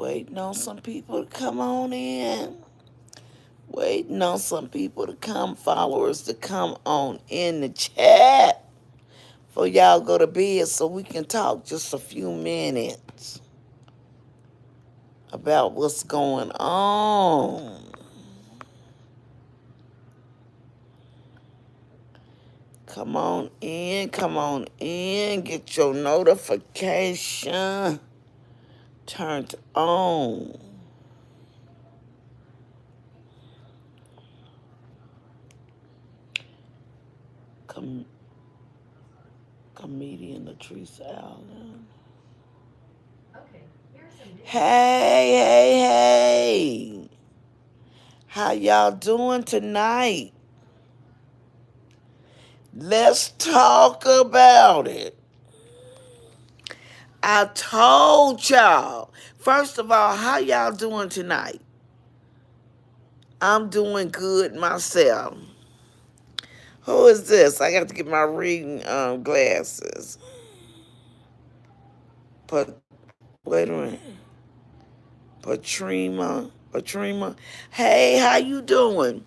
Waiting on some people to come on in. Waiting on some people to come, followers to come on in the chat for y'all go to bed so we can talk just a few minutes about what's going on. Come on in, get your notification turned on. Com- Comedian Latrice Allen. Hey. How y'all doing tonight? Let's talk about it. I told y'all. First of all, how y'all doing tonight? I'm doing good myself. Who is this? I got to get my reading glasses. But wait a minute. Patrima. Hey, how you doing?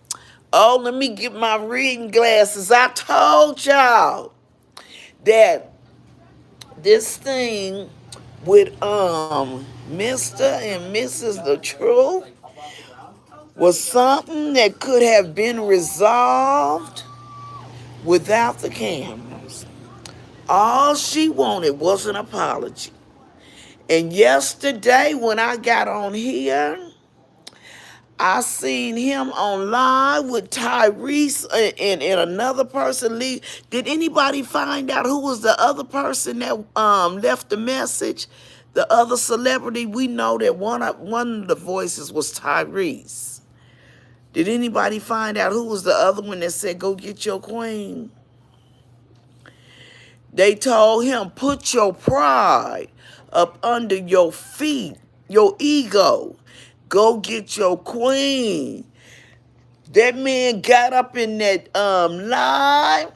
Oh, let me get my reading glasses. I told y'all that this thing with Mr. and Mrs. The Truth was something that could have been resolved without the cameras. All she wanted was an apology. And yesterday when I got on here, I seen him on live with Tyrese and another person leave. Did anybody find out who was the other person that left the message? The other celebrity? We know that one of the voices was Tyrese. Did anybody find out who was the other one that said, go get your queen? They told him, put your pride up under your feet, your ego. Go get your queen. That man got up in that live,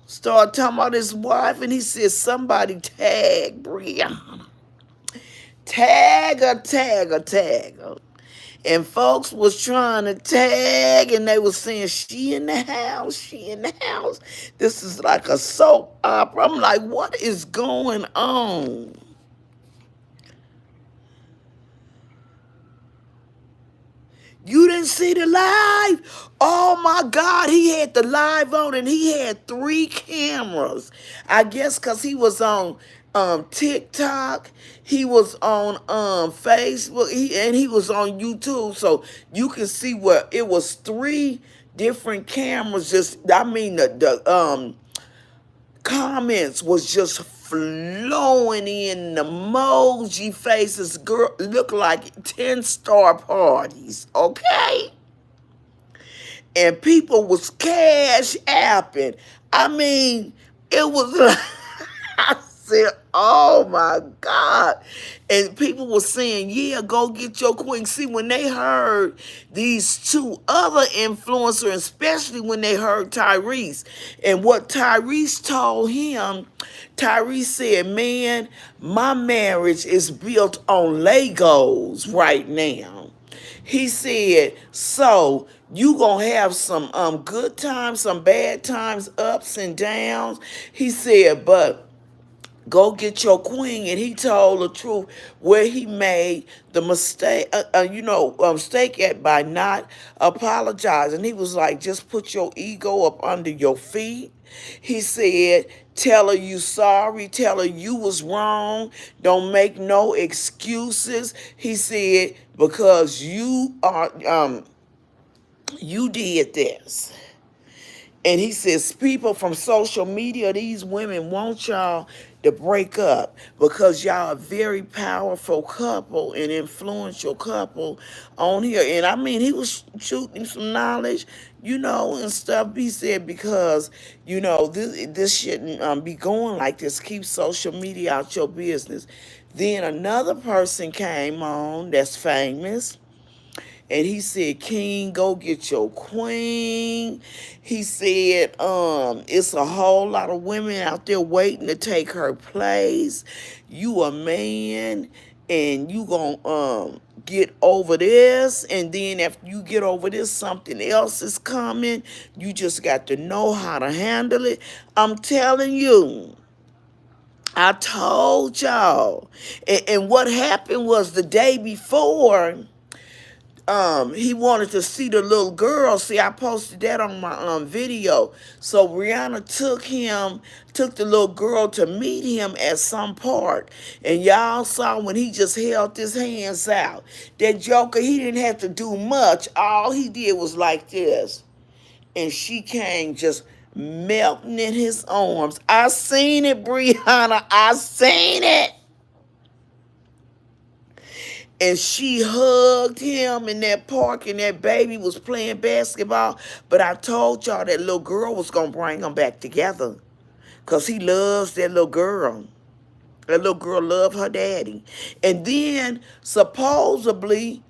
started talking about his wife, and he said, somebody tag Brianna. Tag her. And folks was trying to tag, and they was saying, she in the house. This is like a soap opera. I'm like, what is going on? You didn't see the live? Oh my God, he had the live on and he had 3 cameras. I guess because he was on TikTok, he was on Facebook, and he was on YouTube. So you can see where it was 3 different cameras. The comments was just flowing in, the emoji faces. Girl, look like 10-star parties, okay? And people was cash apping. I mean, it was like, I said, oh my God. And people were saying, yeah, go get your queen. See, when they heard these 2 other influencers, especially when they heard Tyrese, and what Tyrese told him, Tyrese said, man, my marriage is built on Legos right now. He said, so you gonna have some good times, some bad times, ups and downs. He said, but go get your queen. And he told the truth where he made the mistake at by not apologizing. He was like, just put your ego up under your feet. He said, tell her you sorry, tell her you was wrong, don't make no excuses. He said, because you did this. And he says, people from social media, these women want y'all to break up because y'all a very powerful couple and influential couple on here. And I mean, he was shooting some knowledge, and stuff. He said, because, this shouldn't be going like this. Keep social media out your business. Then another person came on that's famous. And he said, King, go get your queen. He said, it's a whole lot of women out there waiting to take her place. You a man, and you gonna get over this, and then after you get over this, something else is coming. You just got to know how to handle it. I'm telling you, I told y'all. And what happened was the day before, he wanted to see the little girl. See, I posted that on my video. So Rihanna took the little girl to meet him at some park. And y'all saw when he just held his hands out. That joker, he didn't have to do much. All he did was like this. And she came just melting in his arms. I seen it, Brianna. I seen it. And she hugged him in that park, and that baby was playing basketball. But I told y'all that little girl was going to bring them back together, because he loves that little girl. That little girl loved her daddy. And then, supposedly,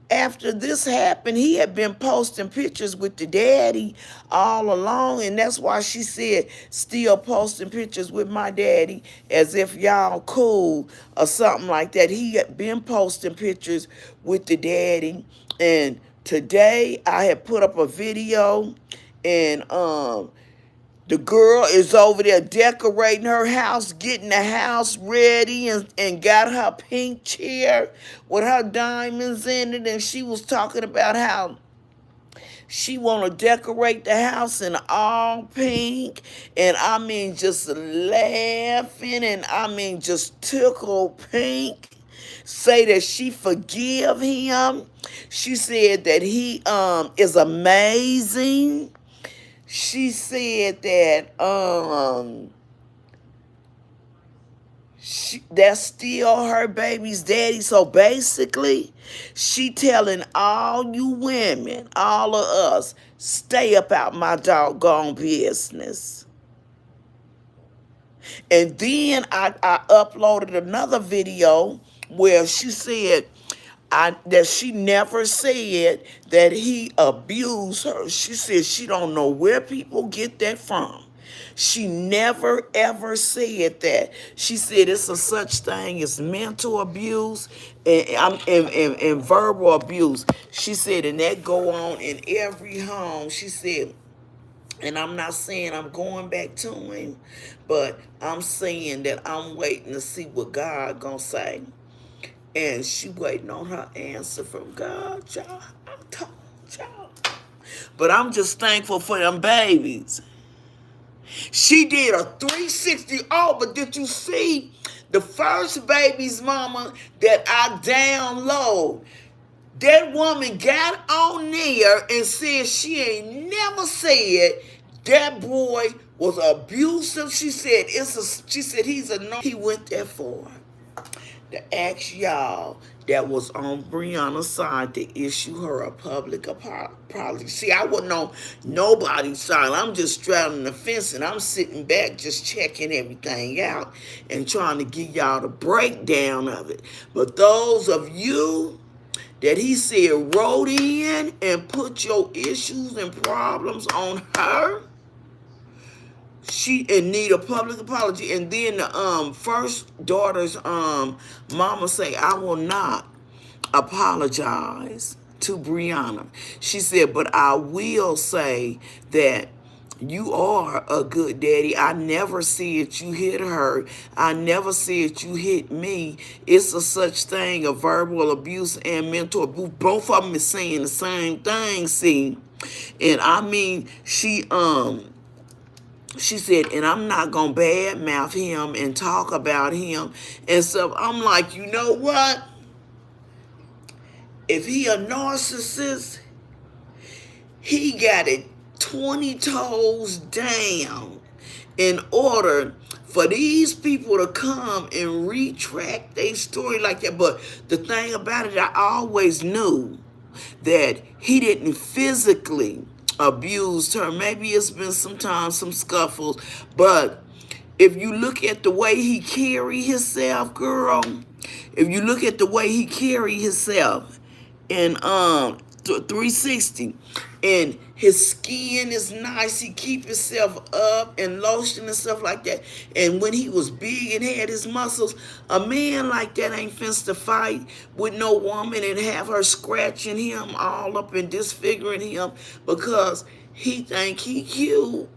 after this happened, he had been posting pictures with the daddy all along. And that's why she said, still posting pictures with my daddy, as if y'all cool or something like that. He had been posting pictures with the daddy. And today I had put up a video, and the girl is over there decorating her house, getting the house ready, and got her pink chair with her diamonds in it. And she was talking about how she want to decorate the house in all pink. And I mean, just laughing, and I mean, just tickled pink. Say that she forgive him. She said that he is amazing. She said that that's still her baby's daddy. So basically, she telling all you women, all of us, stay up out my doggone business. And then I uploaded another video where she said that she never said that he abused her. She said she don't know where people get that from. She never ever said that. She said it's a such thing as mental abuse and verbal abuse. She said, and that go on in every home. She said, and I'm not saying I'm going back to him, but I'm saying that I'm waiting to see what God gonna say. And she waiting on her answer from God, y'all. I'm told y'all. But I'm just thankful for them babies. She did a 360. Oh, but did you see the first baby's mama that I download? That woman got on there and said she ain't never said that boy was abusive. She said he's a no. He went there for her. To ask y'all that was on Brianna's side to issue her a public apology. See, I wasn't on nobody's side. I'm just straddling the fence, and I'm sitting back just checking everything out and trying to give y'all the breakdown of it. But those of you that he said wrote in and put your issues and problems on her, she need a public apology. And then the first daughter's mama say, I will not apologize to Brianna. She said, but I will say that you are a good daddy. I never said you hit her. I never said you hit me. It's a such thing of verbal abuse and mental abuse. Both of them is saying the same thing, see. And I mean, she said, and I'm not going to badmouth him and talk about him and stuff. I'm like, you know what? If he a narcissist, he got it 20 toes down in order for these people to come and retract their story like that. But the thing about it, I always knew that he didn't physically abused her. Maybe it's been sometimes some scuffles, but if you look at the way he carry himself, girl, if you look at the way he carry himself in 360, and his skin is nice. He keep himself up and lotion and stuff like that. And when he was big and had his muscles, a man like that ain't fenced to fight with no woman and have her scratching him all up and disfiguring him because he think he cute.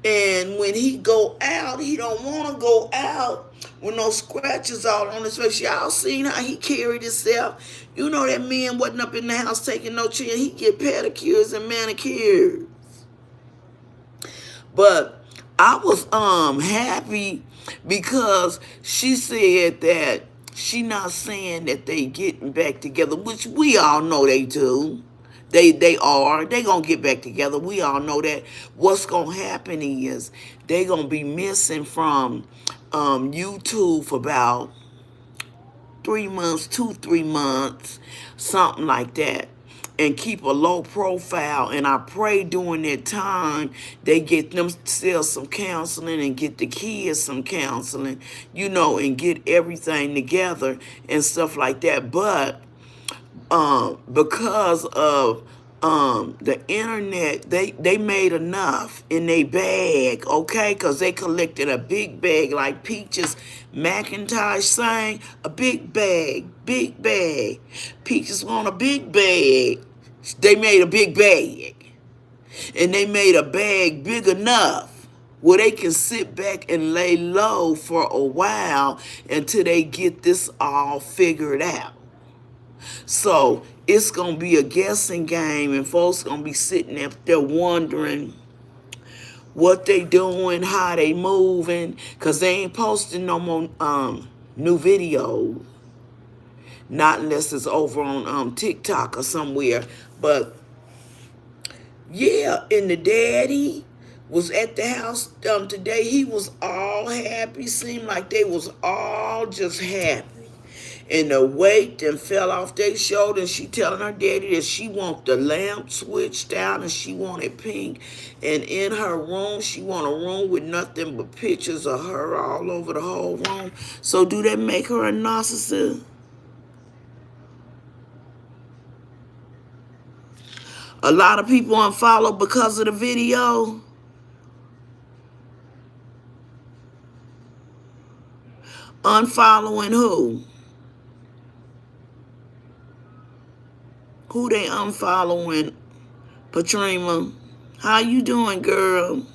And when he go out, he don't want to go out with no scratches all on his face. Y'all seen how he carried himself? You know that man wasn't up in the house taking no chance. He get pedicures and manicures. But I was happy because she said that she not saying that they getting back together, which we all know they do. They are. They gonna get back together. We all know that. What's gonna happen is they gonna be missing from YouTube for about 3 months, 2, 3 months, something like that, and keep a low profile. And I pray during that time they get themselves some counseling and get the kids some counseling, and get everything together and stuff like that. But because of the internet, they made enough in their bag, okay? Because they collected a big bag, like Peaches McIntosh sang, a big bag, big bag. Peaches want a big bag. They made a big bag. And they made a bag big enough where they can sit back and lay low for a while until they get this all figured out. So it's going to be a guessing game, and folks going to be sitting up there wondering what they doing, how they moving, because they ain't posting no more new videos. Not unless it's over on TikTok or somewhere. But yeah, and the daddy was at the house today. He was all happy. Seemed like they was all just happy. And the weight then fell off their shoulder. And she telling her daddy that she want the lamp switched out and she want it pink. And in her room, she want a room with nothing but pictures of her all over the whole room. So do that make her a narcissist? A lot of people unfollow because of the video. Unfollowing who? Who they unfollowing? Patrima, how you doing, girl?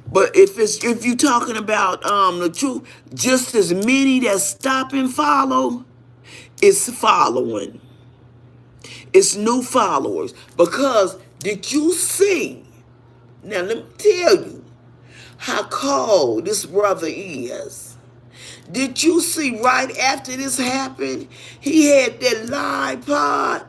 But if you talking about the truth, just as many that stop and follow, it's following. It's new followers. Because did you see? Now let me tell you how cold this brother is. Did you see right after this happened, he had that live pod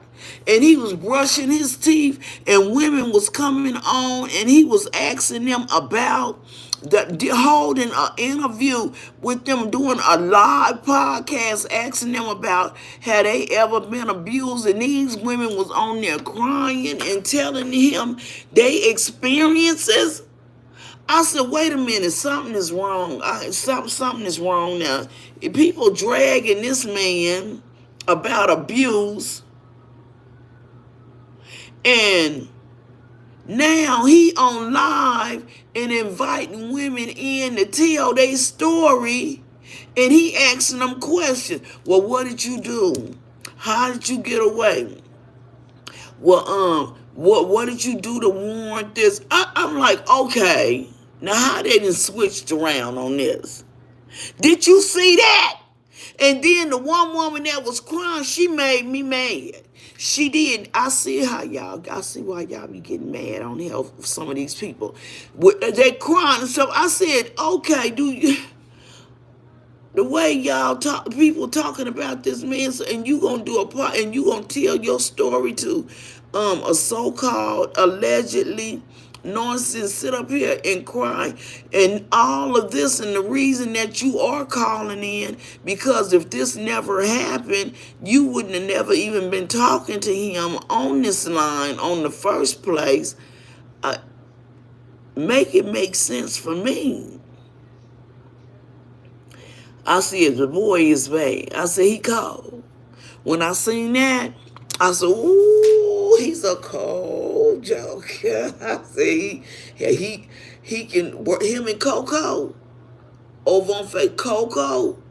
and he was brushing his teeth and women was coming on and he was asking them about holding an interview with them, doing a live podcast, asking them about had they ever been abused, and these women was on there crying and telling him they experiences. I said, wait a minute, something is wrong. Something is wrong now. If people dragging this man about abuse, and now he on live and inviting women in to tell their story, and he asking them questions. Well, what did you do? How did you get away? Well, what did you do to warrant this? I'm like, okay. Now, how they done switched around on this? Did you see that? And then the one woman that was crying, she made me mad. She did. I see why y'all be getting mad on here for some of these people. They crying and stuff. I said, okay, the way y'all talk, people talking about this man, and you gonna do a part, and you gonna tell your story to a so-called allegedly nonsense, sit up here and cry and all of this, and the reason that you are calling in, because if this never happened, you wouldn't have never even been talking to him on this line on the first place. Make it make sense for me. I said, the boy is bad. I said, he cold. When I seen that, I said, ooh, he's a cold joker. I said, he can work him and Coco over on Coco.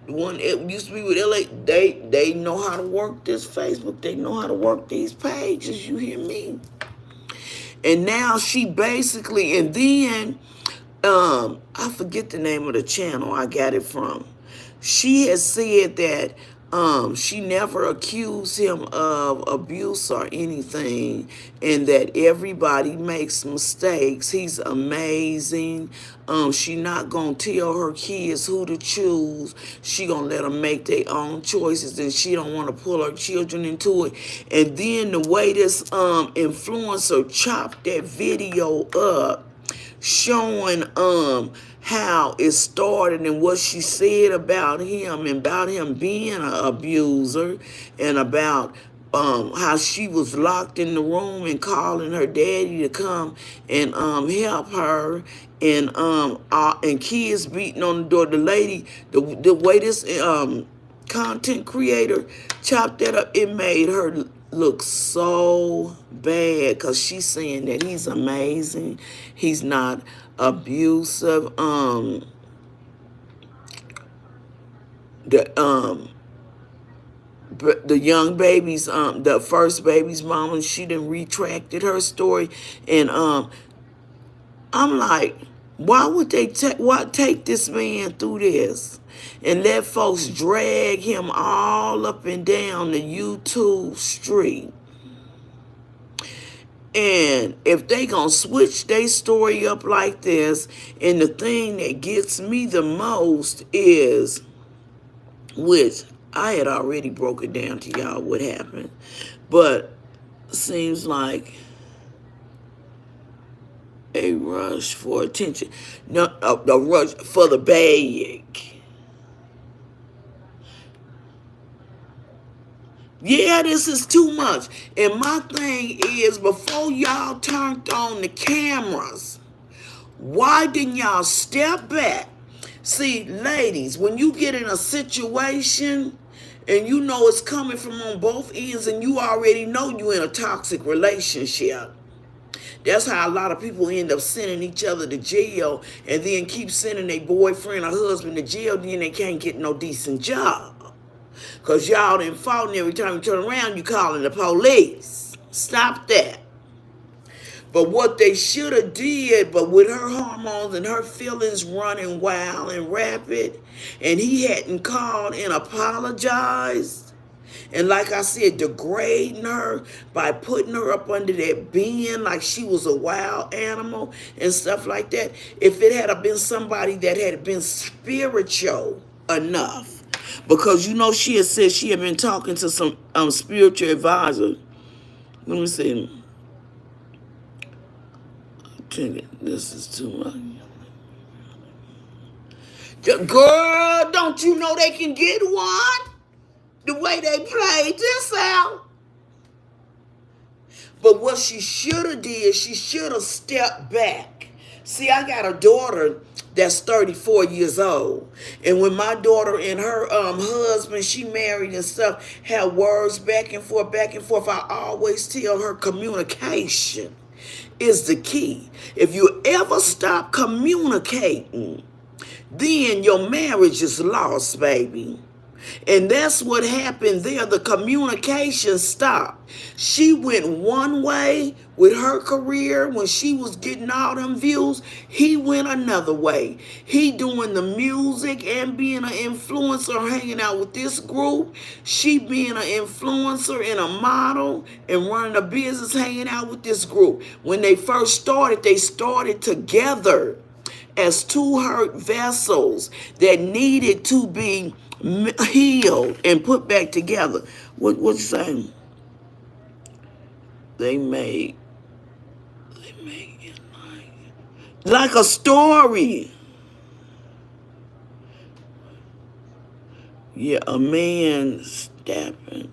The one that used to be with LA, they know how to work this Facebook. They know how to work these pages. You hear me? And now she basically, and then I forget the name of the channel I got it from. She has said that she never accused him of abuse or anything, and that everybody makes mistakes. He's amazing. She not gonna tell her kids who to choose. She gonna let them make their own choices, and she don't want to pull her children into it. And then the way this influencer chopped that video up, showing how it started and what she said about him and about him being an abuser, and about how she was locked in the room and calling her daddy to come and help her, and kids beating on the door. The lady, the way this content creator chopped that up, it made her look so bad, because she's saying that he's amazing, he's not abusive. The young baby's the first baby's mama, she done retracted her story, and I'm like, why would they take this man through this and let folks drag him all up and down the YouTube street? And if they gonna switch their story up like this, and the thing that gets me the most is, which I had already broken down to y'all what happened, but seems like a rush for attention. No, a rush for the bag. Yeah, this is too much. And my thing is, before y'all turned on the cameras, why didn't y'all step back? See, ladies, when you get in a situation and you know it's coming from on both ends, and you already know you're in a toxic relationship, that's how a lot of people end up sending each other to jail, and then keep sending their boyfriend or husband to jail, then they can't get no decent job. Because y'all done fought, and every time you turn around, you calling the police. Stop that. But what they should have did, but with her hormones and her feelings running wild and rapid, and he hadn't called and apologized, and like I said, degrading her by putting her up under that bin like she was a wild animal and stuff like that. If it had been somebody that had been spiritual enough, because you know she had said she had been talking to some spiritual advisor. Let me see. This is too much. Girl, don't you know they can get one? The way they played this out. But what she should have did, she should have stepped back. See, I got a daughter that's 34 years old. And when my daughter and her husband, she married and stuff, had words back and forth, I always tell her communication is the key. If you ever stop communicating, then your marriage is lost, baby. And that's what happened there. The communication stopped. She went one way with her career when she was getting all them views. He went another way. He doing the music and being an influencer, hanging out with this group. She being an influencer and a model and running a business, hanging out with this group. When they first started, they started together as two hurt vessels that needed to be healed and put back together. What you saying? They made it like a story. Yeah, a man stepping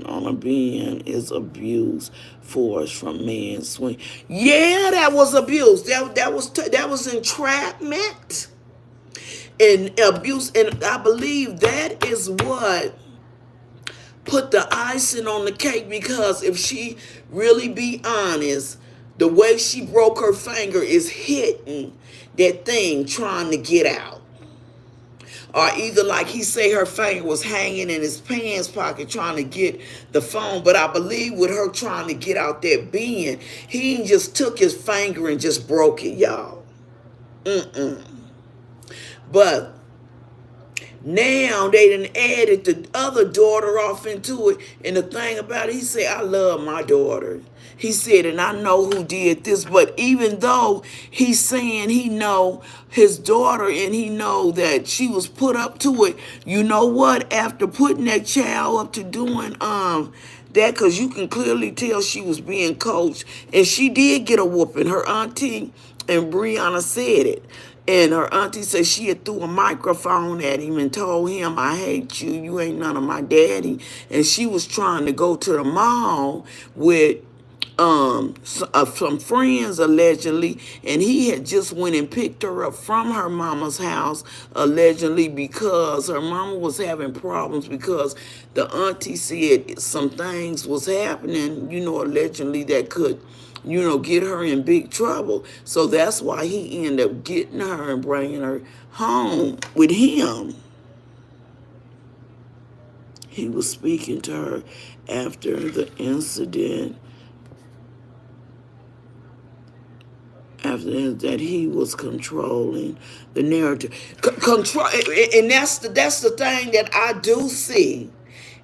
on a bin is abuse. Force from man swing. Yeah, that was abuse. That was entrapment. And abuse, and I believe that is what put the icing on the cake, because if she really be honest, the way she broke her finger is hitting that thing trying to get out. Or either like he say her finger was hanging in his pants pocket trying to get the phone. But I believe with her trying to get out that bin, he just took his finger and just broke it, y'all. But now they done added the other daughter off into it. And the thing about it, he said, I love my daughter. He said, and I know who did this. But even though he's saying he know his daughter and he know that she was put up to it, you know what? After putting that child up to doing that, because you can clearly tell she was being coached. And she did get a whooping. Her auntie and Brianna said it. And her auntie said she had threw a microphone at him and told him, I hate you. You ain't none of my daddy. And she was trying to go to the mall with some friends allegedly, and he had just went and picked her up from her mama's house allegedly, because her mama was having problems because the auntie said some things was happening, allegedly that could get her in big trouble. So that's why he ended up getting her and bringing her home with him. He was speaking to her after the incident. After that, he was controlling the narrative. Control, and that's the thing that I do see.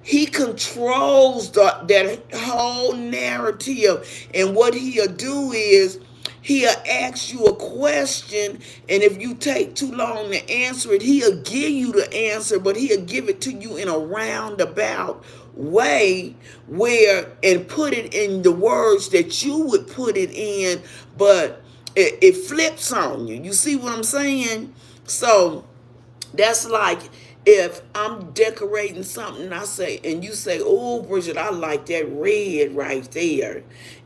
He controls that whole narrative, and what he'll do is he'll ask you a question, and if you take too long to answer it, he'll give you the answer, but he'll give it to you in a roundabout way and put it in the words that you would put it in, but it flips on you. You see what I'm saying? So that's like if I'm decorating something, and you say, oh, Bridget, I like that red right there.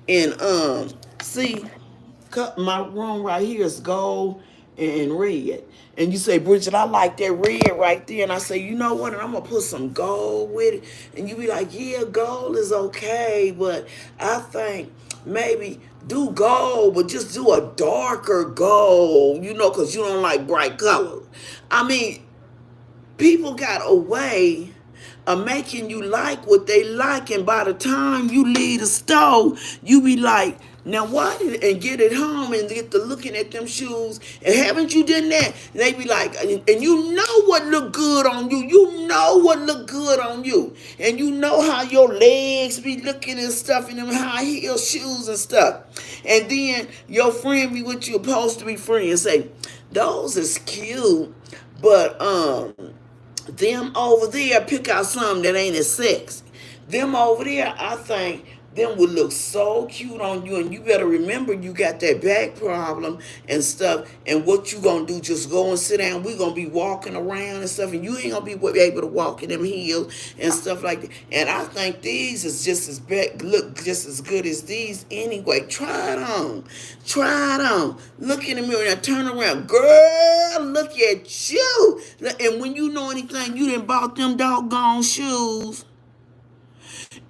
And see, my room right here is gold and red. And you say, Bridget, I like that red right there. And I say, you know what? And I'm going to put some gold with it. And you be like, yeah, gold is okay. But I think maybe do gold, but just do a darker gold, because you don't like bright colors. I mean, people got a way of making you like what they like, and by the time you leave the store, you be like, now why did, and get it home and get to looking at them shoes, and haven't you done that? And they be like, and you know what look good on you. You know what look good on you. And you know how your legs be looking and stuff in them high heel shoes and stuff. And then your friend be with you, supposed to be friends, say, those is cute, but them over there, pick out something that ain't as sexy. Them over there, I think them would look so cute on you, and you better remember you got that back problem and stuff, and what you gonna do, just go and sit down. We gonna be walking around and stuff, and you ain't gonna be able to walk in them heels and stuff like that. And I think these is just as look just as good as these anyway. Try it on. Try it on. Look in the mirror and turn around. Girl, look at you. And when you know anything, you done bought them doggone shoes.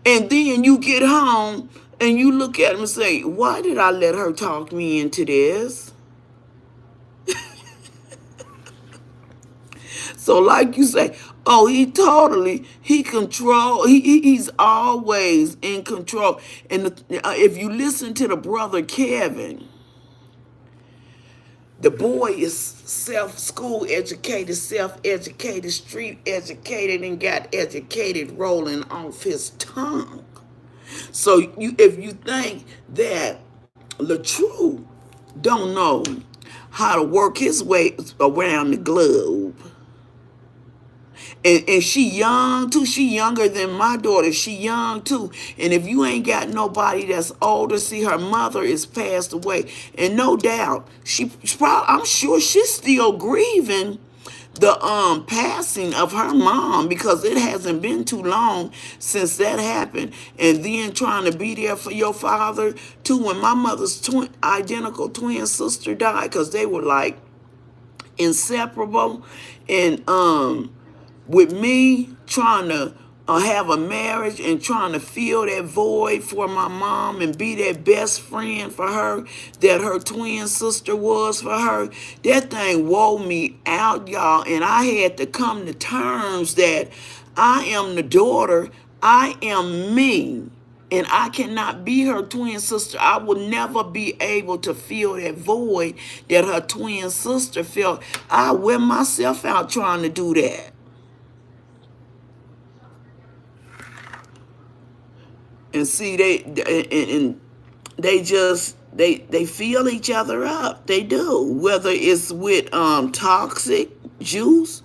And then you get home and you look at them and say, why did I let her talk me into this? So like you say, oh, he's always in control. And if you listen to the brother Kevin, the boy is school educated, self-educated, street educated, and got educated rolling off his tongue. So if you think that LaTrue don't know how to work his way around the globe, and she young too, she younger than my daughter, she young too. And if you ain't got nobody that's older, see, her mother is passed away. And no doubt, I'm sure she's still grieving the passing of her mom, because it hasn't been too long since that happened. And then trying to be there for your father too, when my mother's identical twin sister died, because they were like inseparable. And with me trying to have a marriage and trying to fill that void for my mom and be that best friend for her that her twin sister was for her, that thing wore me out, y'all. And I had to come to terms that I am the daughter, I am me, and I cannot be her twin sister. I will never be able to fill that void that her twin sister felt. I wear myself out trying to do that. And see, they just they fill each other up. They do. Whether it's with toxic juice.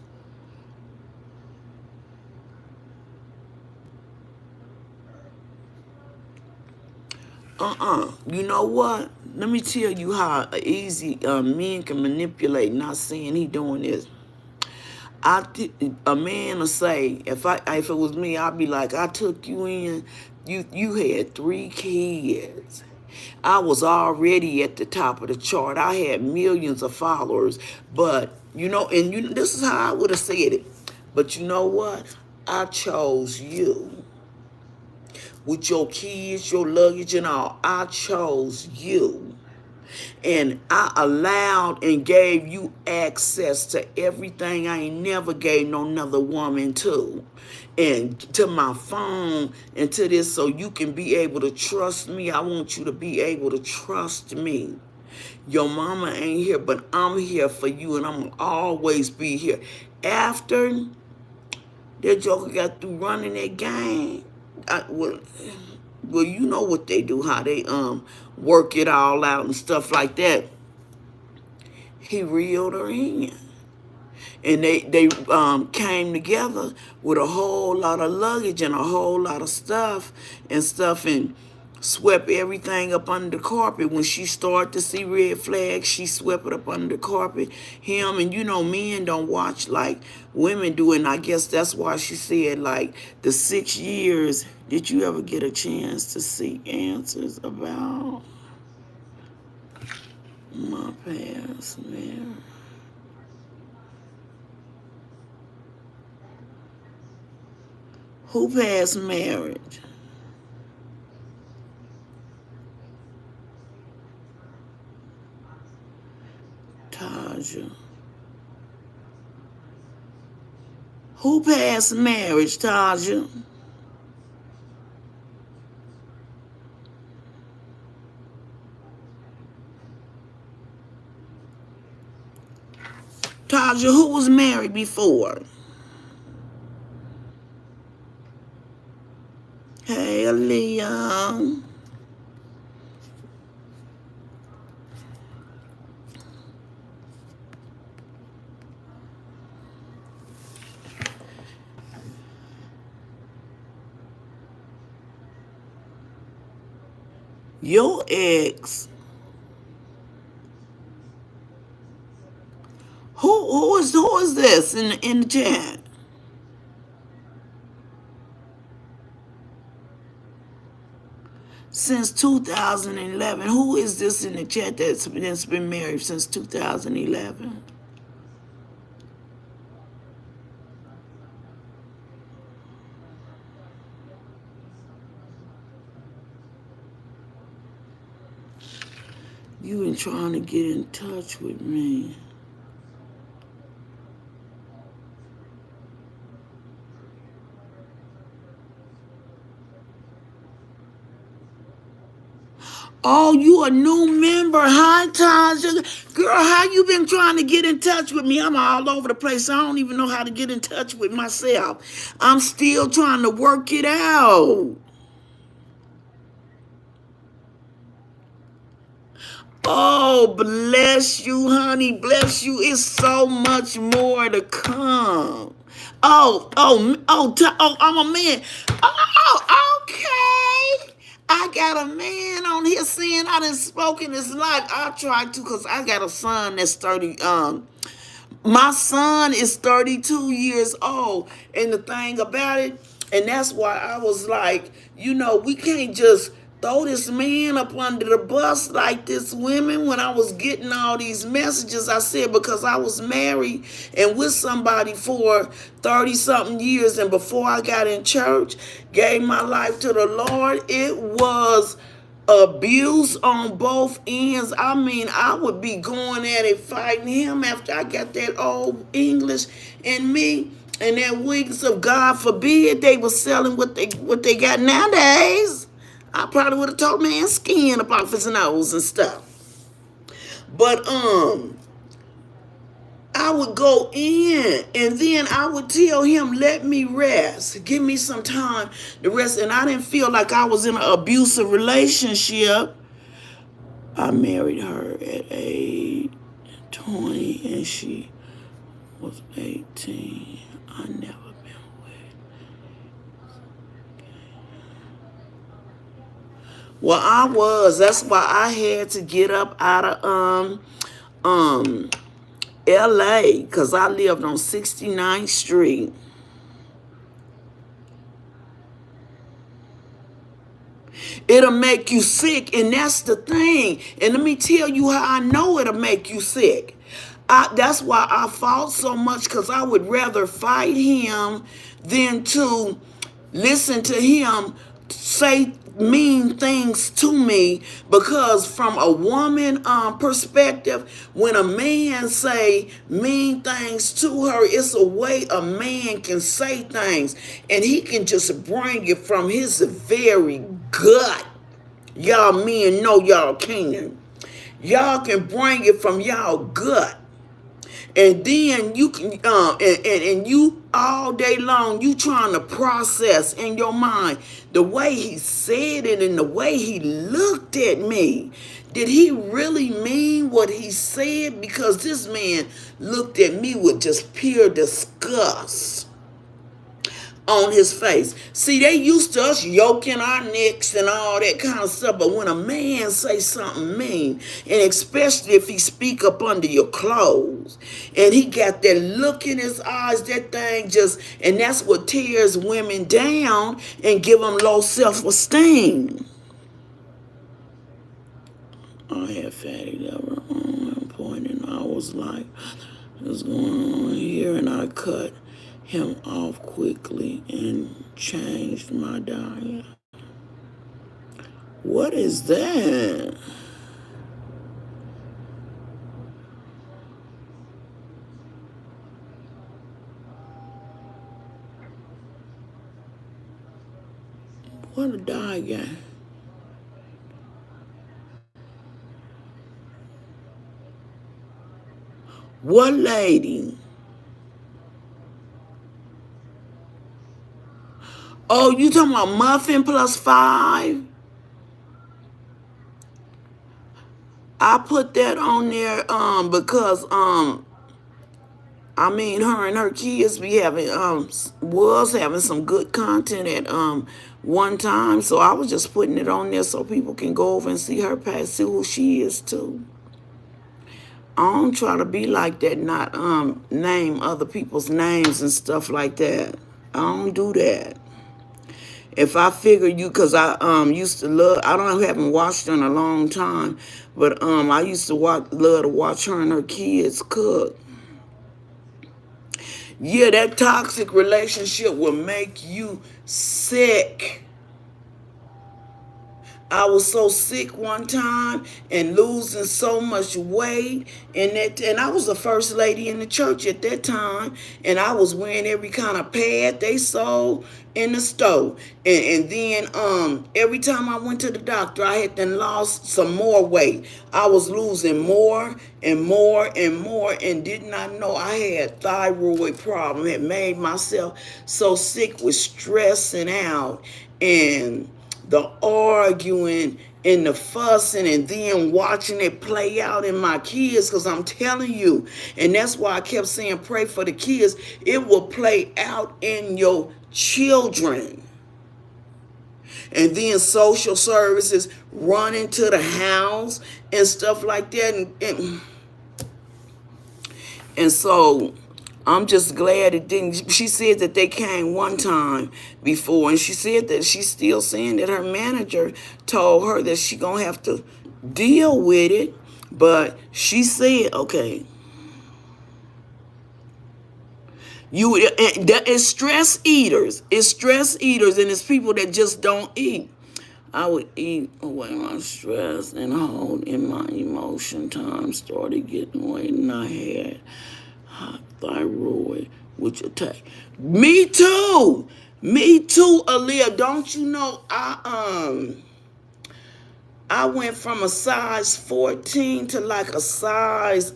You know what? Let me tell you how easy men can manipulate. Not saying he doing this. A man will say, if it was me, I'd be like, I took you in. You had 3 kids. I was already at the top of the chart. I had millions of followers. But this is how I would have said it. But you know what? I chose you. With your kids, your luggage and all, I chose you. And I allowed and gave you access to everything I ain't never gave no another woman to. And to my phone and to this, so you can be able to trust me. I want you to be able to trust me. Your mama ain't here, but I'm here for you, and I'm going to always be here. After that joker got through running that game, well, you know what they do, how they work it all out and stuff like that. He reeled her in. And they came together with a whole lot of luggage and a whole lot of stuff and swept everything up under the carpet. When she started to see red flags, she swept it up under the carpet. Him, and men don't watch like women do, and I guess that's why she said like the 6 years. Did you ever get a chance to seek answers about my past marriage? Who passed marriage? Taja. Who passed marriage, Taja? Taja, who was married before? Hey, Leon. Your ex. Who is this in the chat? Since 2011. Who is this in the chat that's been married since 2011? You been trying to get in touch with me. Oh, you a new member. Hi, Taja. Girl, how you been trying to get in touch with me? I'm all over the place. I don't even know how to get in touch with myself. I'm still trying to work it out. Oh, bless you, honey. Bless you. It's so much more to come. Oh, I'm a man. Oh, okay. I got a man on here saying I done spoken his life. I tried to because I got a son that's 30. My son is 32 years old. And the thing about it, and that's why I was like, we can't just throw this man up under the bus like this women when I was getting all these messages. I said, because I was married and with somebody for 30 something years, and before I got in church, gave my life to the Lord, it was abuse on both ends. I mean, I would be going at it, fighting him after I got that old English in me. And that weakness of God forbid they were selling what they got nowadays. I probably would have told man skin up off his nose and stuff. But I would go in and then I would tell him, let me rest. Give me some time to rest. And I didn't feel like I was in an abusive relationship. I married her at age 20 and she was 18. I never been with. Well, I was. That's why I had to get up out of LA, because I lived on 69th Street. It'll make you sick, and that's the thing. And let me tell you how I know it'll make you sick. That's why I fought so much, because I would rather fight him than to listen to him say mean things to me. Because from a woman perspective, when a man say mean things to her, it's a way a man can say things, and he can just bring it from his very gut. Y'all men know y'all can. Y'all can bring it from y'all gut. And then you can, and you all day long, you trying to process in your mind the way he said it and the way he looked at me. Did he really mean what he said? Because this man looked at me with just pure disgust on his face. See, they used to us yoking our necks and all that kind of stuff, but when a man say something mean, and especially if he speak up under your clothes, and he got that look in his eyes, that thing just, and that's what tears women down and give them low self-esteem. I had fatty liver on one point, and I was like, what's going on here? And I cut him off quickly and changed my diet. What is that? What a diet. What lady? Oh, you talking about muffin plus 5? I put that on there because I mean, her and her kids be having was having some good content at one time, so I was just putting it on there so people can go over and see her past, see who she is too. I don't try to be like that, not name other people's names and stuff like that. I don't do that. If I figure you, because I used to love, haven't watched her in a long time, but I used to love to watch her and her kids cook. Yeah, that toxic relationship will make you sick. I was so sick one time and losing so much weight, and I was the first lady in the church at that time, and I was wearing every kind of pad they sold in the store, and then every time I went to the doctor, I had then lost some more weight. I was losing more and more and more, and did not know I had thyroid problem. It made myself so sick with stressing out and the arguing and the fussing, and then watching it play out in my kids, because I'm telling you, and that's why I kept saying pray for the kids, it will play out in your children. And then social services run into the house and stuff like that, and so I'm just glad it didn't. She said that they came one time before, and she said that she's still saying that her manager told her that she gonna have to deal with it. But she said, okay, it's stress eaters. It's stress eaters, and it's people that just don't eat. I would eat away my stress and hold in my emotion. Time started getting weight, and I had high thyroid, which attack. Me too. Me too, Aaliyah. Don't you know I went from a size 14 to like a size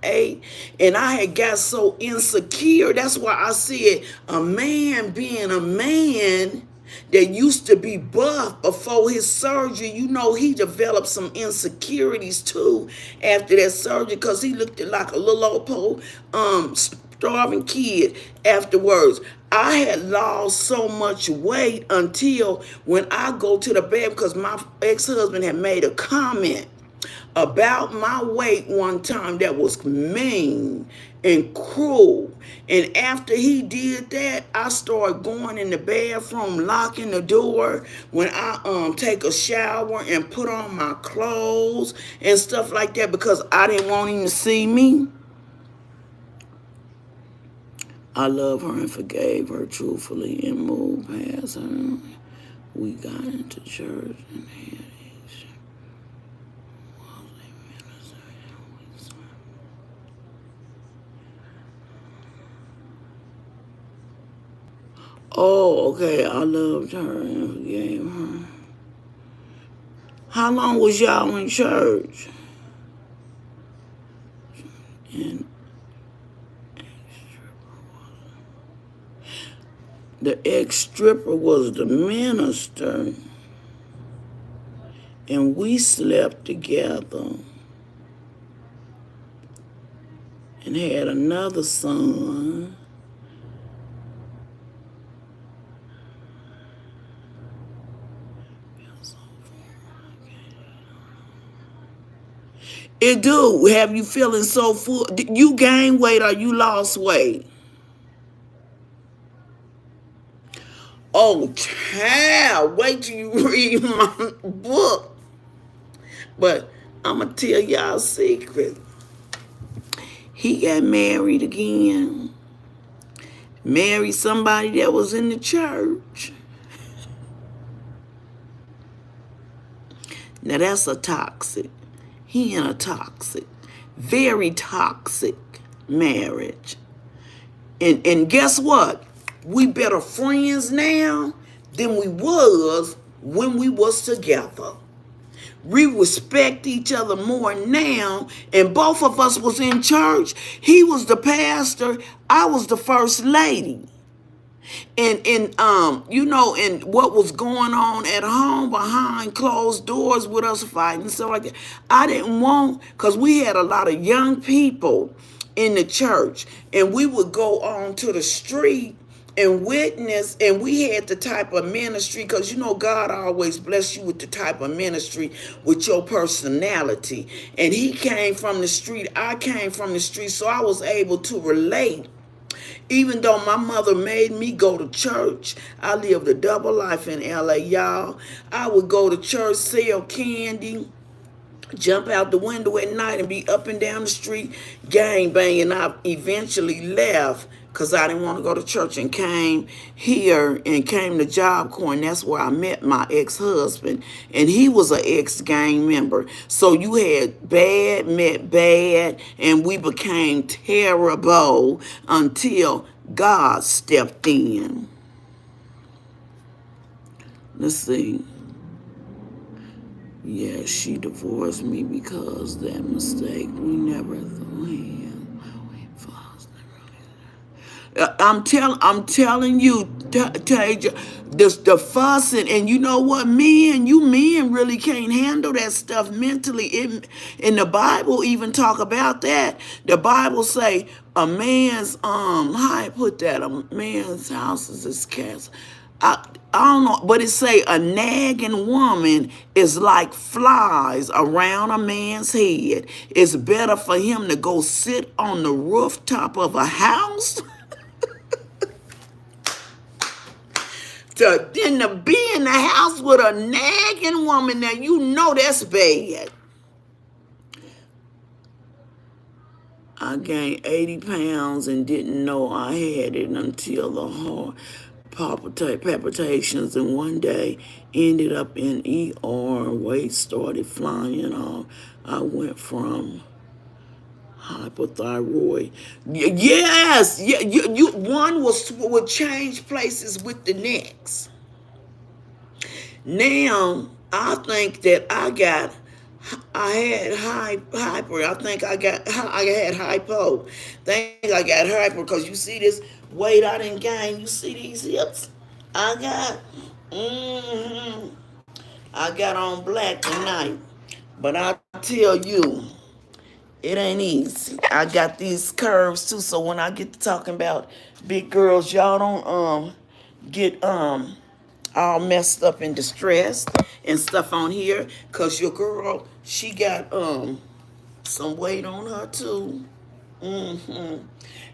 8, and I had got so insecure. That's why I said a man being a man that used to be buff before his surgery, you know, he developed some insecurities too after that surgery, because he looked like a little old starving kid afterwards. I had lost so much weight until when I go to the bed, because my ex-husband had made a comment about my weight one time that was mean and cruel. And after he did that, I started going in the bathroom, locking the door when I take a shower and put on my clothes and stuff like that, because I didn't want him to see me. I love her and forgave her truthfully and moved past her. We got into church and had each. Oh, okay. I loved her and forgave her. How long was y'all in church? And the ex-stripper was the minister, and we slept together and had another son. It do have you feeling so full. You gained weight or you lost weight? Oh, child, wait till you read my book. But I'm going to tell y'all a secret. He got married again. Married somebody that was in the church. Now that's a toxic. He in a toxic, very toxic marriage. And guess what? We better friends now than we was when we was together. We respect each other more now, and both of us was in church. He was the pastor, I was the first lady. And you know, and what was going on at home behind closed doors with us fighting and stuff like that, I didn't want, because we had a lot of young people in the church, and we would go on to the street and witness, and we had the type of ministry, because you know God always bless you with the type of ministry with your personality. And he came from the street, I came from the street, so I was able to relate. Even though my mother made me go to church, I lived a double life in LA, y'all. I would go to church, sell candy, jump out the window at night and be up and down the street gang banging. I eventually left because I didn't want to go to church, and came here and came to Job Corps, and that's where I met my ex-husband, and he was an ex-gang member. So you had bad met bad, and we became terrible until God stepped in. Let's see. Yeah, she divorced me because that mistake. We never thought him. I'm telling you, Taja, the fussing, and you know what, men really can't handle that stuff mentally. In the Bible even talk about that. The Bible say a man's how I put that, a man's house is his castle. I don't know, but it say a nagging woman is like flies around a man's head. It's better for him to go sit on the rooftop of a house than to be in the house with a nagging woman. Now you know that's bad. I gained 80 pounds and didn't know I had it until the heart palpitations, and one day ended up in ER. Weight started flying off. I went from hypothyroid. Yes, yeah, you one would change places with the next. Now I think that I had hyper. I had hypo. Think I got hyper because you see this weight I didn't gain. You see these hips I got. hmm I got on black tonight, but I tell you, it ain't easy. I got these curves too, so when I get to talking about big girls, y'all don't get all messed up and distressed and stuff on here, cause your girl, she got some weight on her too. hmm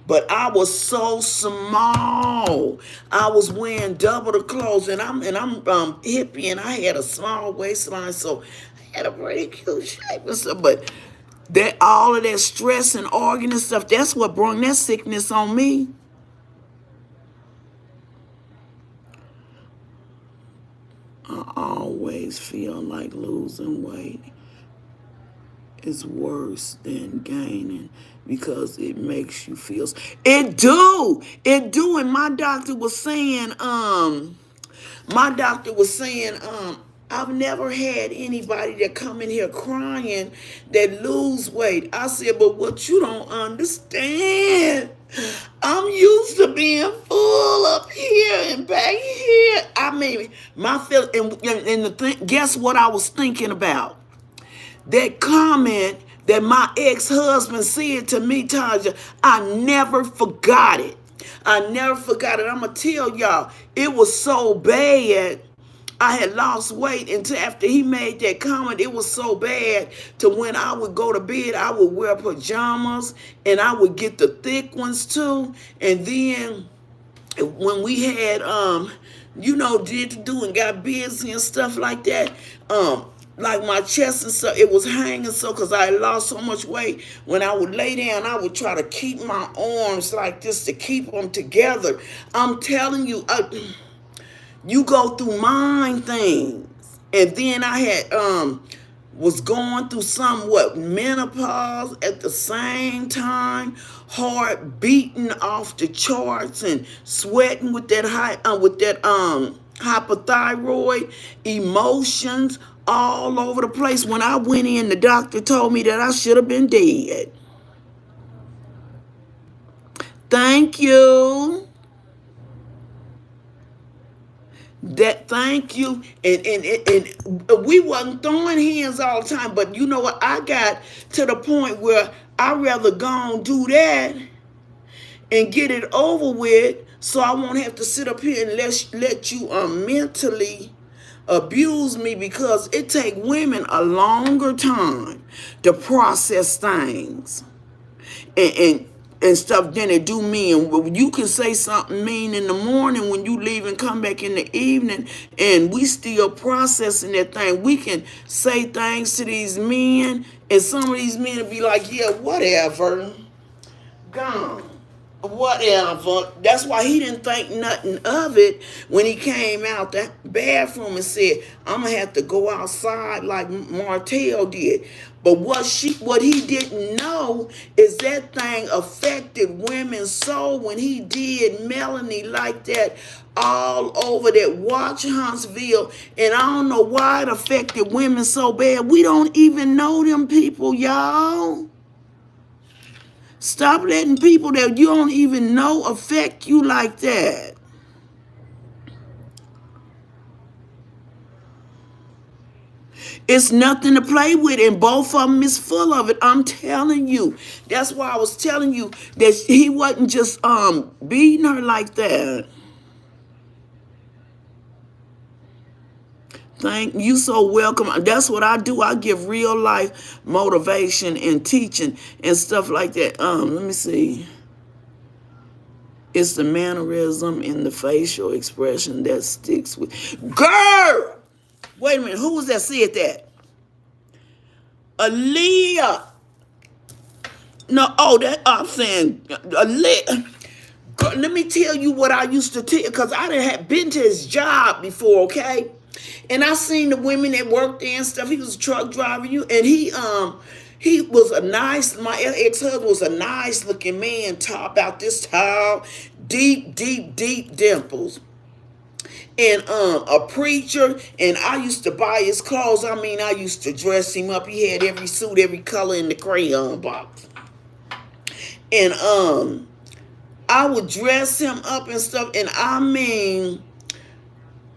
But I was so small. I was wearing double the clothes, and I'm hippie, and I had a small waistline, so I had a pretty cute shape and stuff. But that all of that stress and arguing and stuff, that's what brought that sickness on me. I always feel like losing weight is worse than gaining because it makes you feel. It do. And my doctor was saying, I've never had anybody that come in here crying that lose weight. I said, but what you don't understand, I'm used to being full up here and back here. I mean, my feel and the thing. Guess what I was thinking about? That comment that my ex-husband said to me, Taja, I never forgot it. I never forgot it. I'm going to tell y'all, it was so bad. I had lost weight until after he made that comment. It was so bad to when I would go to bed, I would wear pajamas and I would get the thick ones too. And then when we had, did to do and got busy and stuff like that, like my chest and stuff, it was hanging so because I lost so much weight. When I would lay down, I would try to keep my arms like this to keep them together. I'm telling you, you go through mind things. And then I had was going through menopause at the same time, heart beating off the charts and sweating with that hypothyroid, emotions all over the place. When I went in, the doctor told me that I should have been dead. Thank you. Thank you. And we wasn't throwing hands all the time, but you know what? I got to the point where I'd rather go and do that and get it over with, so I won't have to sit up here and let you mentally abuse me, because it take women a longer time to process things and stuff than it do me. And you can say something mean in the morning when you leave and come back in the evening, and we still processing that thing. We can say things to these men, and some of these men will be like, yeah, whatever, gone. Whatever. That's why he didn't think nothing of it when he came out the bathroom and said, I'm gonna have to go outside like Martell did. But what he didn't know is that thing affected women's soul when he did Melanie like that all over that Watch Huntsville. And I don't know why it affected women so bad. We don't even know them people, y'all. Stop letting people that you don't even know affect you like that. It's nothing to play with, and both of them is full of it. I'm telling you. That's why I was telling you that he wasn't just beating her like that. Thank you, so welcome. That's what I do. I give real life motivation and teaching and stuff like that. Let me see. It's the mannerism and the facial expression that sticks with. Girl! Wait a minute. Who was that said that? Aaliyah. No, I'm saying Aaliyah. Girl, let me tell you what I used to tell, because I done had been to his job before, okay? And I seen the women that worked there and stuff. He was a truck driver, and he was a nice, my ex-husband was a nice looking man, about this tall, deep dimples. And a preacher, and I used to buy his clothes. I mean, I used to dress him up. He had every suit, every color in the crayon box. And I would dress him up and stuff, and I mean,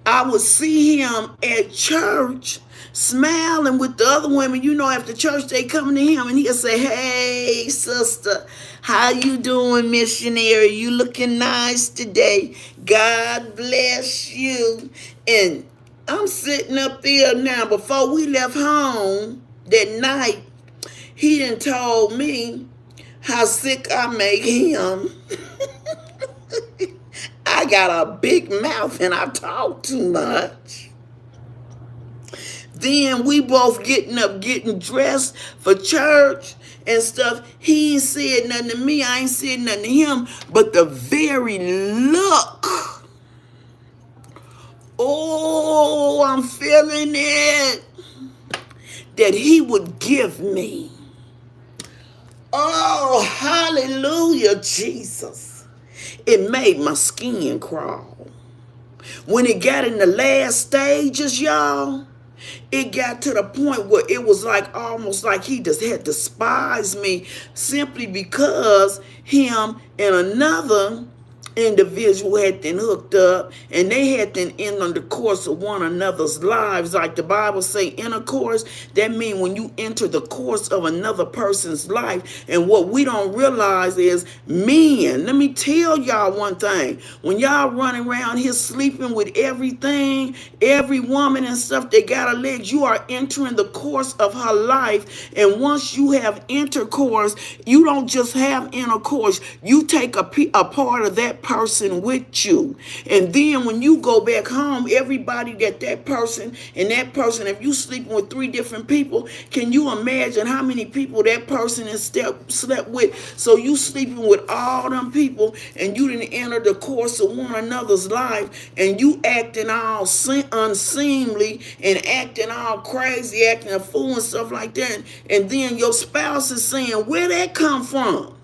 I would see him at church smiling with the other women. You know, after church, they coming to him, and he'll say, "Hey, sister, how you doing, missionary? You looking nice today. God bless you." And I'm sitting up there now. Before we left home that night, he done told me how sick I make him. I got a big mouth and I talk too much. Then we both getting up, getting dressed for church and stuff. He ain't said nothing to me. I ain't said nothing to him. But the very look, oh, I'm feeling it, that he would give me. Oh, hallelujah, Jesus. It made my skin crawl. When it got in the last stages, y'all, it got to the point where it was like almost like he just had despised me simply because him and another individual had been hooked up, and they had been in on the course of one another's lives. Like the Bible say, intercourse, that means when you enter the course of another person's life. And what we don't realize is, men, let me tell y'all one thing, when y'all running around here sleeping with everything, every woman and stuff that got a leg, you are entering the course of her life. And once you have intercourse, you don't just have intercourse, you take a part of that person with you. And then when you go back home, everybody that person, if you sleeping with 3 different people, can you imagine how many people that person has slept with? So you sleeping with all them people, and you didn't enter the course of one another's life, and you acting all unseemly and acting all crazy, acting a fool and stuff like that. And then your spouse is saying, where that come from?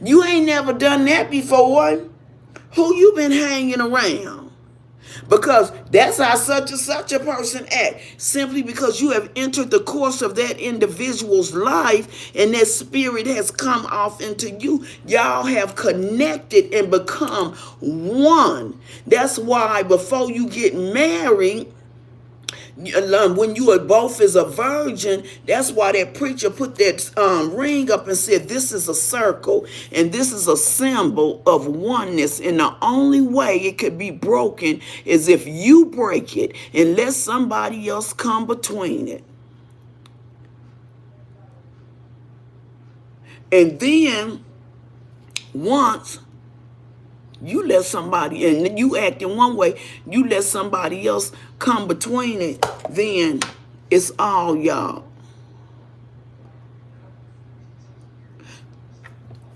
You ain't never done that before. Who you been hanging around? Because that's how such and such a person act. Simply because you have entered the course of that individual's life and that spirit has come off into you. Y'all have connected and become one. That's why before you get married, when you are both as a virgin, that's why that preacher put that ring up and said, this is a circle and this is a symbol of oneness. And the only way it could be broken is if you break it and let somebody else come between it. And then once you let somebody, and you act in one way, you let somebody else come between it, then it's all y'all.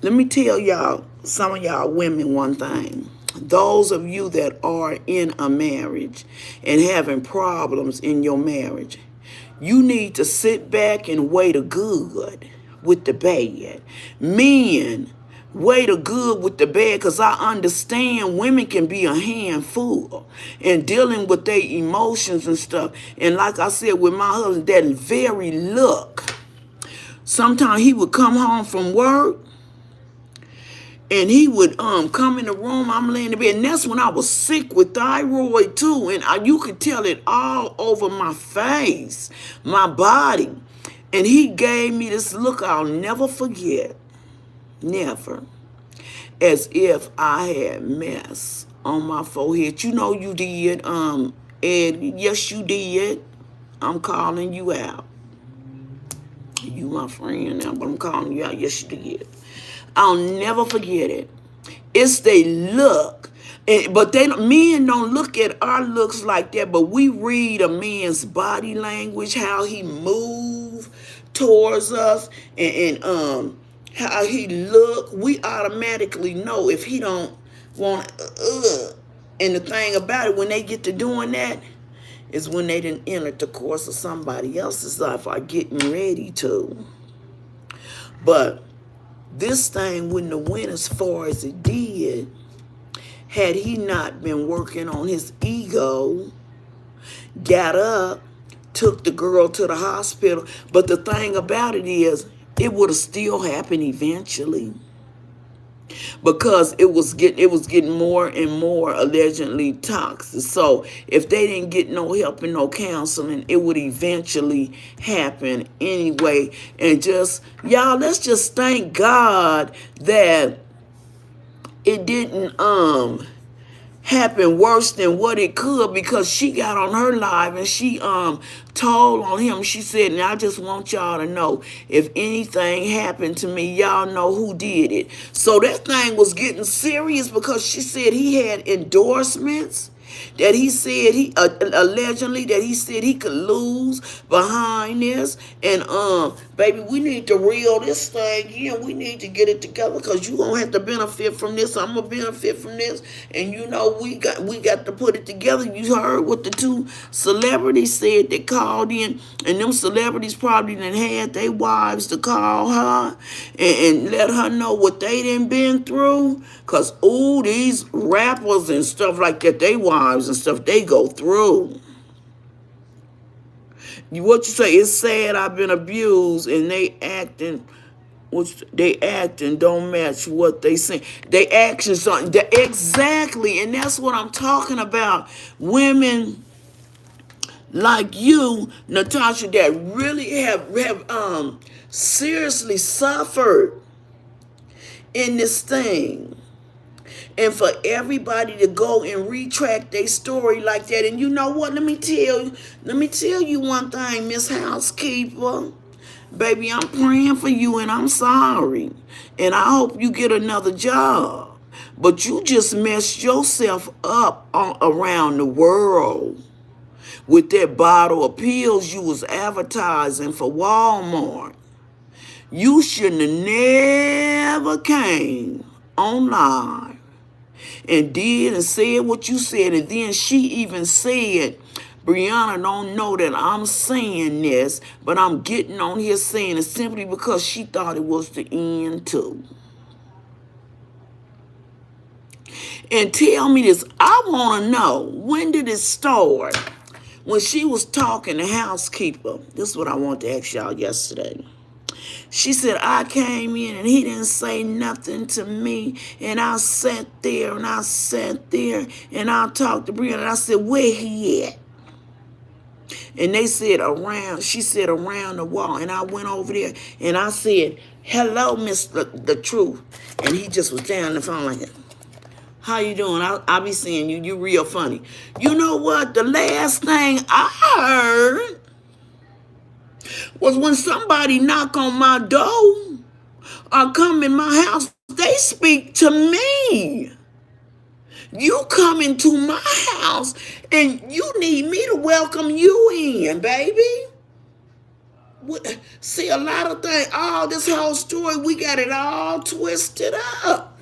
Let me tell y'all, some of y'all women, one thing. Those of you that are in a marriage and having problems in your marriage, you need to sit back and wait a good with the bad. Men, wait a good with the bad, because I understand women can be a handful in dealing with their emotions and stuff. And like I said with my husband, that very look. Sometimes he would come home from work and he would come in the room, I'm laying in bed, and that's when I was sick with thyroid too. And you could tell it all over my face, my body. And he gave me this look I'll never forget. Never. As if I had mess on my forehead. You know you did And yes, you did. I'm calling you out. You my friend now, but I'm calling you out. Yes, you did. I'll never forget it. It's they look. But men don't look at our looks like that, but we read a man's body language, how he move towards us, and how he look. We automatically know if he don't want and the thing about it, when they get to doing that, is when they didn't enter the course of somebody else's life or getting ready to. But this thing wouldn't have went as far as it did had he not been working on his ego, got up, took the girl to the hospital. But the thing about it is, it would have still happened eventually, because it was getting more and more allegedly toxic. So if they didn't get no help and no counseling, it would eventually happen anyway. And just, y'all, let's just thank God that it didn't happen worse than what it could, because she got on her live and she told on him. She said, and I just want y'all to know, if anything happened to me, y'all know who did it. So that thing was getting serious, because she said he had endorsements, that he said he allegedly that he said he could lose behind this. And baby, we need to reel this thing in. We need to get it together, because you gonna have to benefit from this. I'm gonna benefit from this, and you know we got to put it together. You heard what the two celebrities said that called in, and them celebrities probably done had their wives to call her and let her know what they done been through. Cause ooh, these rappers and stuff like that, they wives and stuff they go through. What you say? It's sad I've been abused, and they acting don't match what they say. They actions don't exactly, and that's what I'm talking about. Women like you, Natasha, that really have seriously suffered in this thing. And for everybody to go and retract their story like that. And you know what? Let me tell you one thing, Miss Housekeeper. Baby, I'm praying for you, and I'm sorry. And I hope you get another job. But you just messed yourself up around the world with that bottle of pills you was advertising for Walmart. You shouldn't have never came online and did and said what you said. And then she even said, Brianna don't know that I'm saying this, but I'm getting on here saying it simply because she thought it was the end too. And tell me this, I want to know, when did it start? When she was talking to Housekeeper, this is what I wanted to ask y'all yesterday. She said, I came in and he didn't say nothing to me. And I sat there and I talked to Brianna, and I said, where he at? And they said she said around the wall. And I went over there and I said, hello, Mr. The Truth. And he just was down the phone like that. How you doing? I'll be seeing you. You real funny. You know what? The last thing I heard was when somebody knock on my door or come in my house, they speak to me. You come into my house and you need me to welcome you in, baby. See, a lot of things, all this whole story, we got it all twisted up.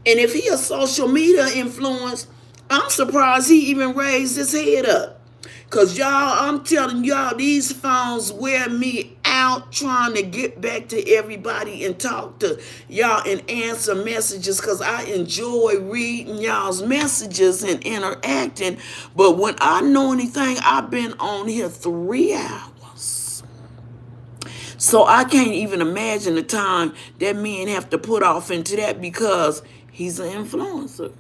And if he a social media influence, I'm surprised he even raised his head up. Because y'all, I'm telling y'all, these phones wear me out trying to get back to everybody and talk to y'all and answer messages, because I enjoy reading y'all's messages and interacting. But when I know anything, I've been on here 3 hours. So I can't even imagine the time that men have to put off into that, because he's an influencer.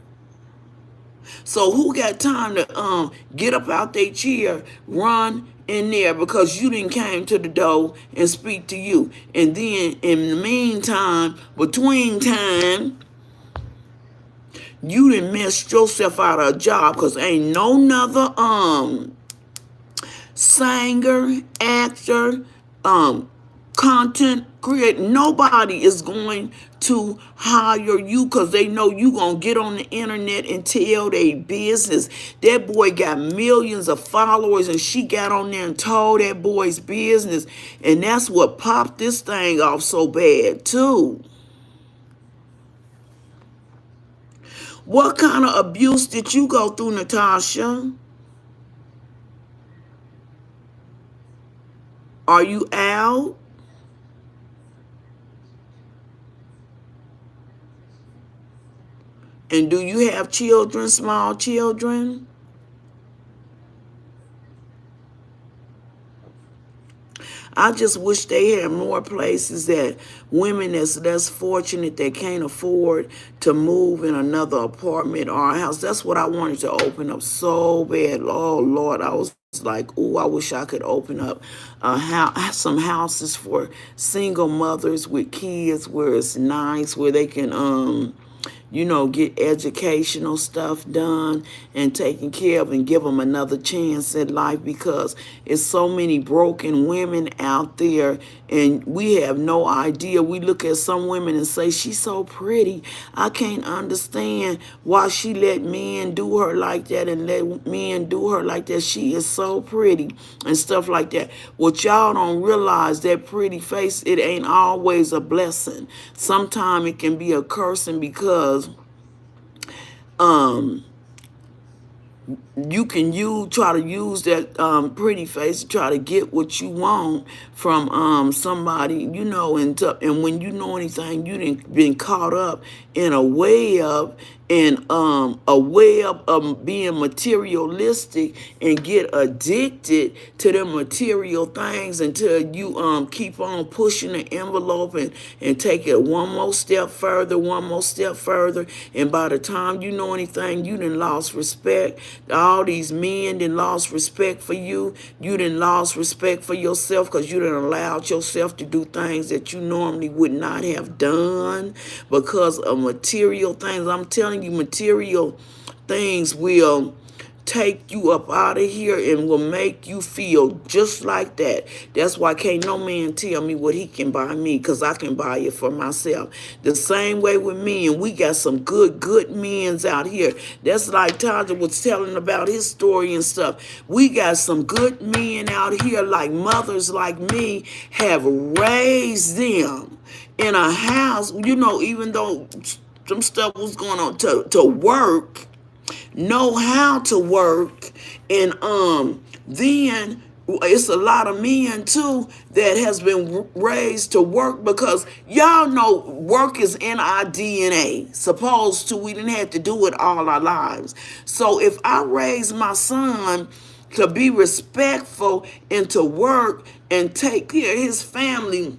So who got time to get up out their chair, run in there because you didn't came to the door and speak to you? And then in the meantime, between time, You done messed yourself out of a job, because ain't no nother singer, actor, content creator, nobody is going to hire you because they know you gonna get on the internet and tell their business. That boy got millions of followers, and she got on there and told that boy's business, and that's what popped this thing off so bad too. What kind of abuse did you go through, Natasha? Are you out? And do you have children, small children? I just wish they had more places that women that's less fortunate that can't afford to move in another apartment or a house. That's what I wanted to open up so bad. Oh Lord, I was like, oh, I wish I could open up some houses for single mothers with kids where it's nice, where they can get educational stuff done and taken care of and give them another chance at life, because it's so many broken women out there and we have no idea. We look at some women and say, she's so pretty. I can't understand why she let men do her like that and let men do her like that. She is so pretty and stuff like that. What y'all don't realize, that pretty face, it ain't always a blessing. Sometimes it can be a cursing, because you can try to use that pretty face to try to get what you want from somebody, and when you know anything, you done been caught up in a web, of being materialistic and get addicted to the material things until you keep on pushing the envelope and take it one more step further, and by the time you know anything, you done lost respect. All these men done lost respect for you. You done lost respect for yourself because you done allowed yourself to do things that you normally would not have done because of material things. I'm telling you, material things will take you up out of here and will make you feel just like that. That's why can't no man tell me what he can buy me, because I can buy it for myself. The same way with men. We got some good men's out here. That's like Taja was telling about his story and stuff. We got some good men out here, like mothers like me have raised them in a house, even though some stuff was going on to work, know how to work, and then it's a lot of men too that has been raised to work, because y'all know work is in our DNA. Supposed to, we didn't have to do it all our lives. So if I raise my son to be respectful and to work and take care of his family,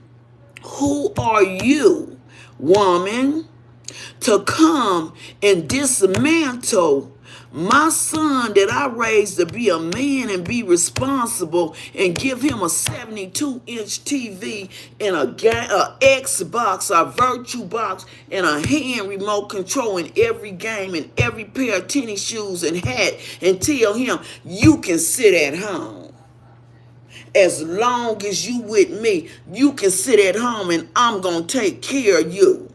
who are you, woman, to come and dismantle my son that I raised to be a man and be responsible, and give him a 72-inch TV and a Xbox, a Virtual Box, and a hand remote control in every game and every pair of tennis shoes and hat, and tell him you can sit at home? As long as you with me, you can sit at home and I'm going to take care of you.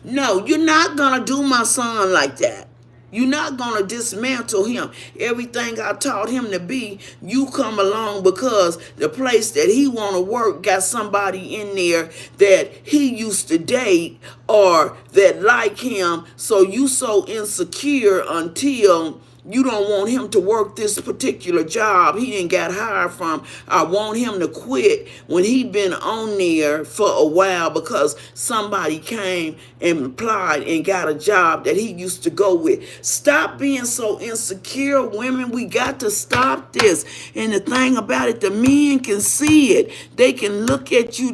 No, you're not going to do my son like that. You're not going to dismantle him. Everything I taught him to be, you come along because the place that he want to work got somebody in there that he used to date or that like him. So you so insecure until you don't want him to work this particular job he didn't got hired from. I want him to quit when he been on there for a while because somebody came and applied and got a job that he used to go with. Stop being so insecure, women. We got to stop this. And the thing about it, the men can see it. They can look at you.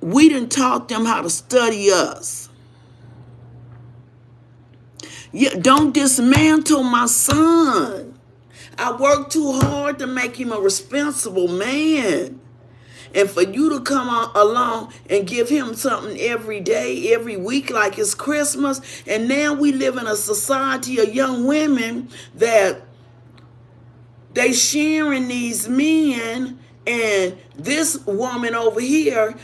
We done taught them how to study us. Yeah, don't dismantle my son. I worked too hard to make him a responsible man. And for you to come on along and give him something every day, every week, like it's Christmas. And now we live in a society of young women that they sharing these men, and this woman over here,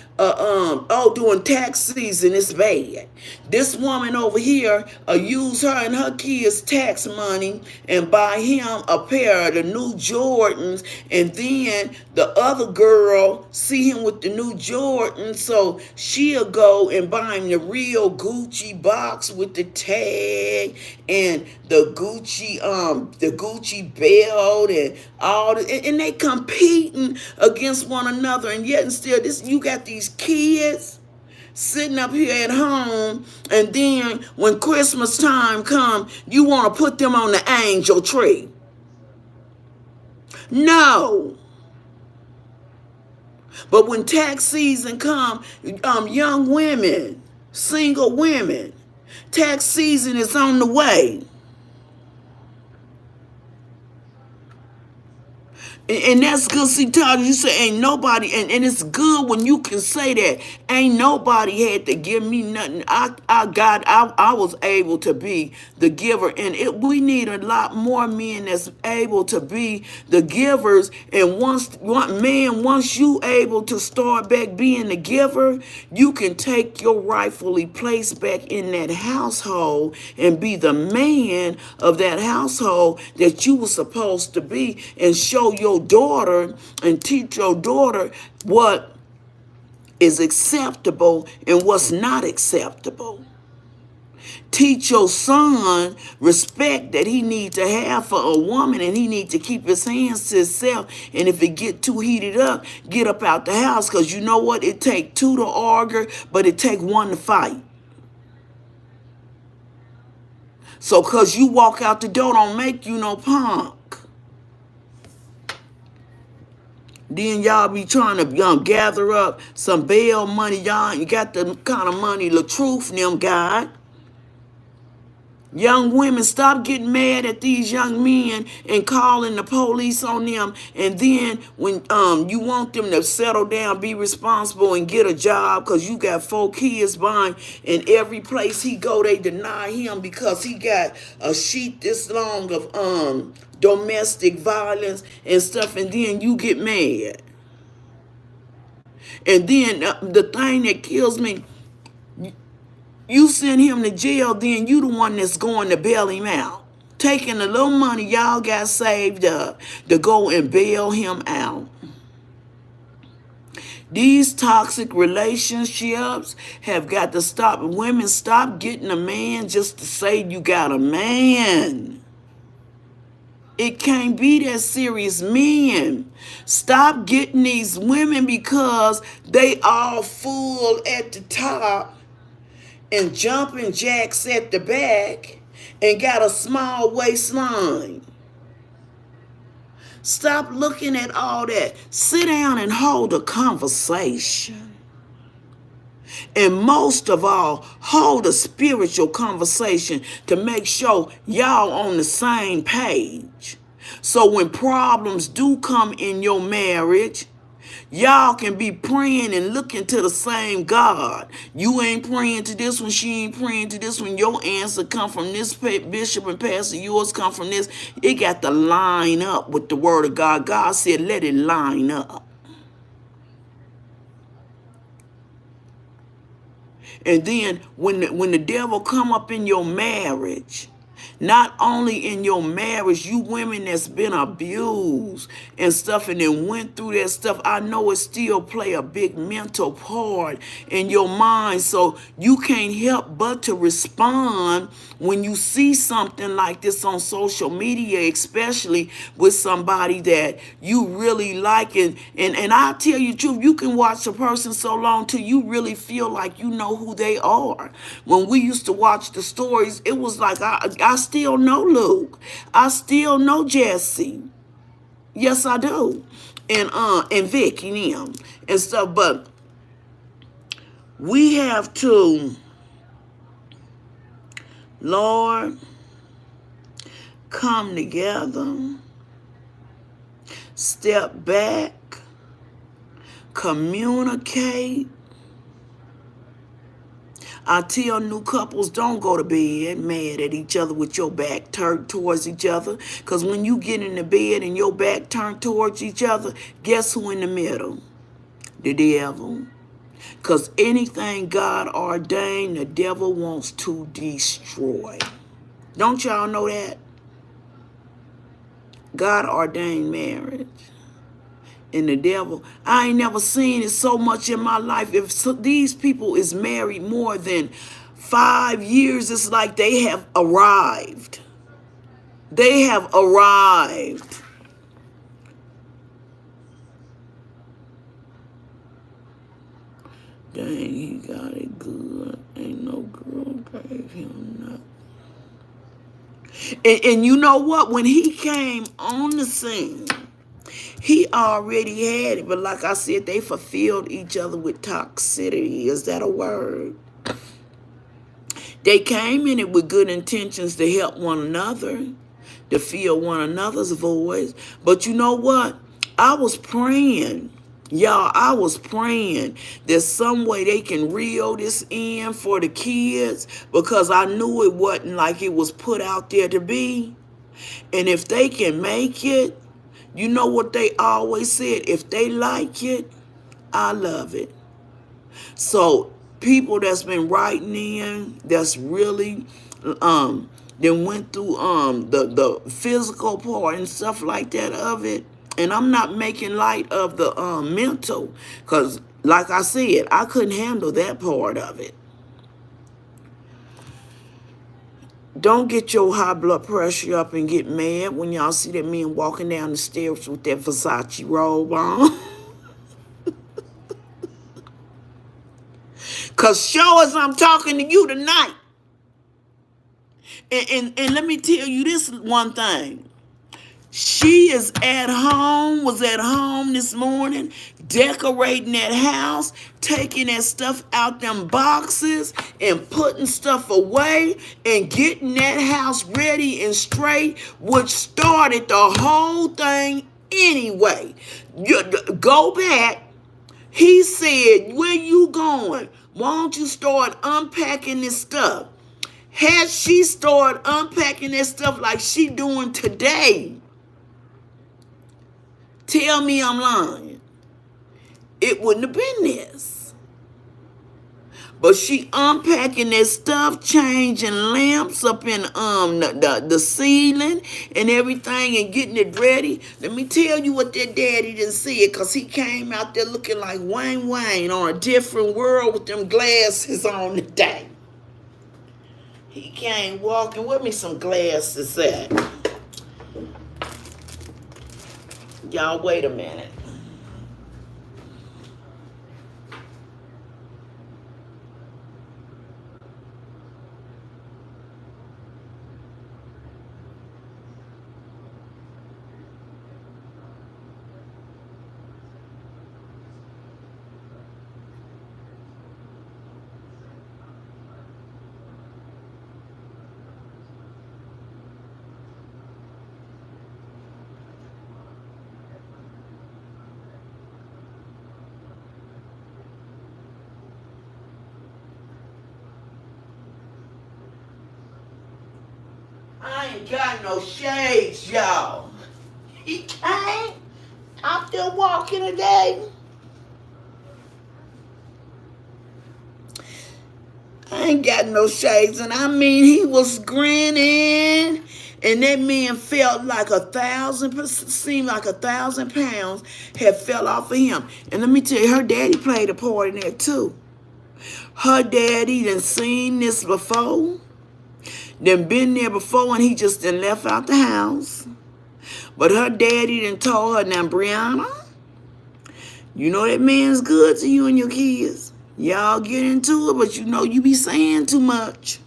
doing tax season is bad. This woman over here, use her and her kids' tax money and buy him a pair of the new Jordans, and then the other girl see him with the new Jordans, so she'll go and buy him the real Gucci box with the tag and the Gucci belt and all the, and they competing against one another, and yet and still this you got these kids sitting up here at home, and then when Christmas time come, you want to put them on the angel tree. No. But when tax season come, young women, single women, tax season is on the way. And that's good. See, Todd, you say ain't nobody, and it's good when you can say that. Ain't nobody had to give me nothing. I was able to be the giver. And we need a lot more men that's able to be the givers. And once you able to start back being the giver, you can take your rightfully place back in that household and be the man of that household that you were supposed to be, and show your daughter and teach your daughter what is acceptable and what's not acceptable. Teach your son respect that he needs to have for a woman, and he needs to keep his hands to himself. And if it get too heated up, get up out the house, because you know what? It take two to argue, but it take one to fight. So because you walk out the door don't make you no punk. Then y'all be trying to gather up some bail money. Y'all, you got the kind of money LaTruth and them got. Young women, stop getting mad at these young men and calling the police on them. And then when you want them to settle down, be responsible, and get a job, because you got 4 kids behind, and every place he go, they deny him because he got a sheet this long of domestic violence and stuff, and then you get mad. And then the thing that kills me, you send him to jail, then you the one that's going to bail him out. Taking the little money y'all got saved up to go and bail him out. These toxic relationships have got to stop. Women, stop getting a man just to say you got a man. It can't be that serious. Men, stop getting these women because they all full at the top and jumping jacks at the back and got a small waistline. Stop looking at all that. Sit down and hold a conversation. And most of all, hold a spiritual conversation to make sure y'all on the same page. So when problems do come in your marriage, y'all can be praying and looking to the same God. You ain't praying to this one, she ain't praying to this one. Your answer come from this bishop and pastor, yours come from this. It got to line up with the word of God. God said, let it line up. And then when the devil come up in your marriage, not only in your marriage, you women that's been abused and stuff and then went through that stuff, I know it still play a big mental part in your mind. So you can't help but to respond when you see something like this on social media, especially with somebody that you really like. And I'll tell you the truth, you can watch a person so long till you really feel like you know who they are. When we used to watch the stories, it was like I still know Luke. I still know Jesse. Yes, I do. And Vic and him and stuff. But we have to, Lord, come together, step back, communicate. I tell new couples, don't go to bed mad at each other with your back turned towards each other. Because when you get in the bed and your back turned towards each other, guess who in the middle? The devil. Because anything God ordained, the devil wants to destroy. Don't y'all know that? God ordained marriage. And the devil, I ain't never seen it so much in my life. If these people is married more than 5 years, it's like they have arrived. They have arrived. Dang, he got it good. Ain't no girl gave him nothing. And you know what? When he came on the scene, he already had it. But like I said, they fulfilled each other with toxicity. Is that a word? They came in it with good intentions to help one another, to fill one another's voice. But you know what? I was praying. Y'all, I was praying that some way they can reel this in for the kids, because I knew it wasn't like it was put out there to be. And if they can make it, you know what they always said, if they like it, I love it. So people that's been writing in, that's really then went through the physical part and stuff like that of it. And I'm not making light of the mental, because like I said, I couldn't handle that part of it. Don't get your high blood pressure up and get mad when y'all see that man walking down the stairs with that Versace robe on. Because sure as I'm talking to you tonight. And let me tell you this one thing. She is at home, was at home this morning, decorating that house, taking that stuff out them boxes and putting stuff away and getting that house ready and straight, which started the whole thing anyway. You, go back. He said, where you going? Why don't you start unpacking this stuff? Had she started unpacking that stuff like she doing today, tell me I'm lying, it wouldn't have been this. But she unpacking that stuff, changing lamps up in the ceiling and everything and getting it ready. Let me tell you what that daddy didn't see it, because he came out there looking like Wayne Wayne on a different world with them glasses on today. He came walking with me some glasses at. Y'all wait a minute. I ain't got no shades, y'all. He came out there walking today. I ain't got no shades, and I mean, he was grinning, and that man felt like 1,000%, seemed like 1,000 pounds had fell off of him. And let me tell you, her daddy played a part in that too. Her daddy done seen this before. Done been there before, and he just done left out the house. But her daddy done told her, now, Brianna, you know that man's good to you and your kids. Y'all get into it, but you know you be saying too much.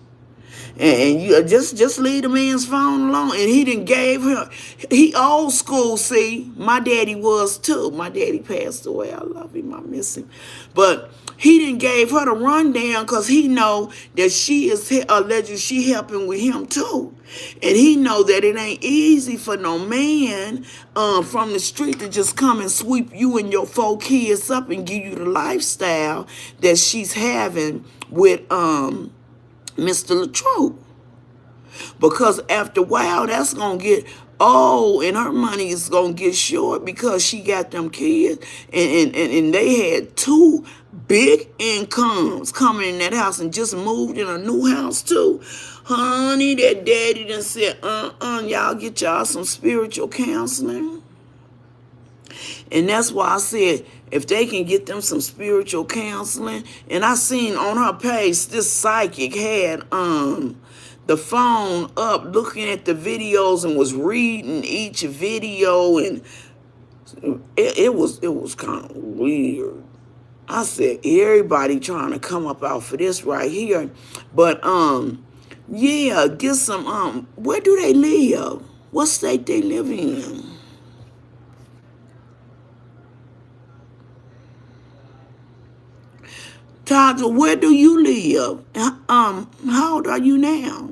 And you just leave the man's phone alone. And he done gave her, he old school, see. My daddy was too. My daddy passed away. I love him. I miss him. But He didn't gave her the rundown because he know that she is alleged she helping with him too. And he know that it ain't easy for no man from the street to just come and sweep you and your 4 kids up and give you the lifestyle that she's having with Mr. Latrobe. Because after a while, that's going to get old and her money is going to get short because she got them kids. And they had 2 big incomes coming in that house and just moved in a new house too. Honey, that daddy done said, y'all get y'all some spiritual counseling. And that's why I said, if they can get them some spiritual counseling. And I seen on her page, this psychic had the phone up looking at the videos and was reading each video, and it was kind of weird. I said, everybody trying to come up out for this right here. But yeah, get some where do they live? What state they live in? Tata, where do you live? How old are you now?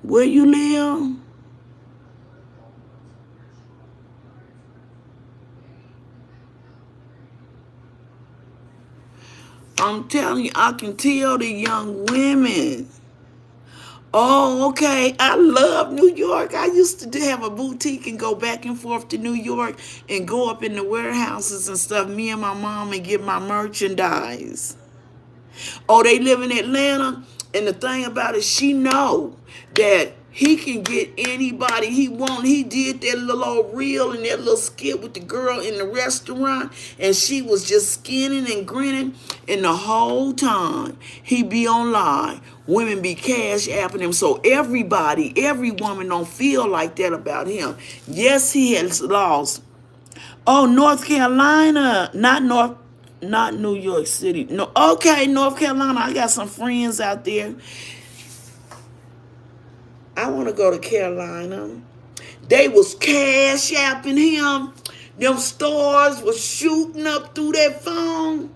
Where you live? I'm telling you, I can tell the young women. Oh, okay. I love New York. I used to have a boutique and go back and forth to New York and go up in the warehouses and stuff, me and my mom, and get my merchandise. Oh, they live in Atlanta. And the thing about it, she know that he can get anybody he want. He did that little old reel and that little skit with the girl in the restaurant, and she was just skinning and grinning. And the whole time he be online, women be cash apping him. So everybody, every woman don't feel like that about him. Yes, he has lost. Oh, North Carolina, not New York City. No, okay, North Carolina. I got some friends out there. I want to go to Carolina. They was cash apping him. Them stars was shooting up through that phone.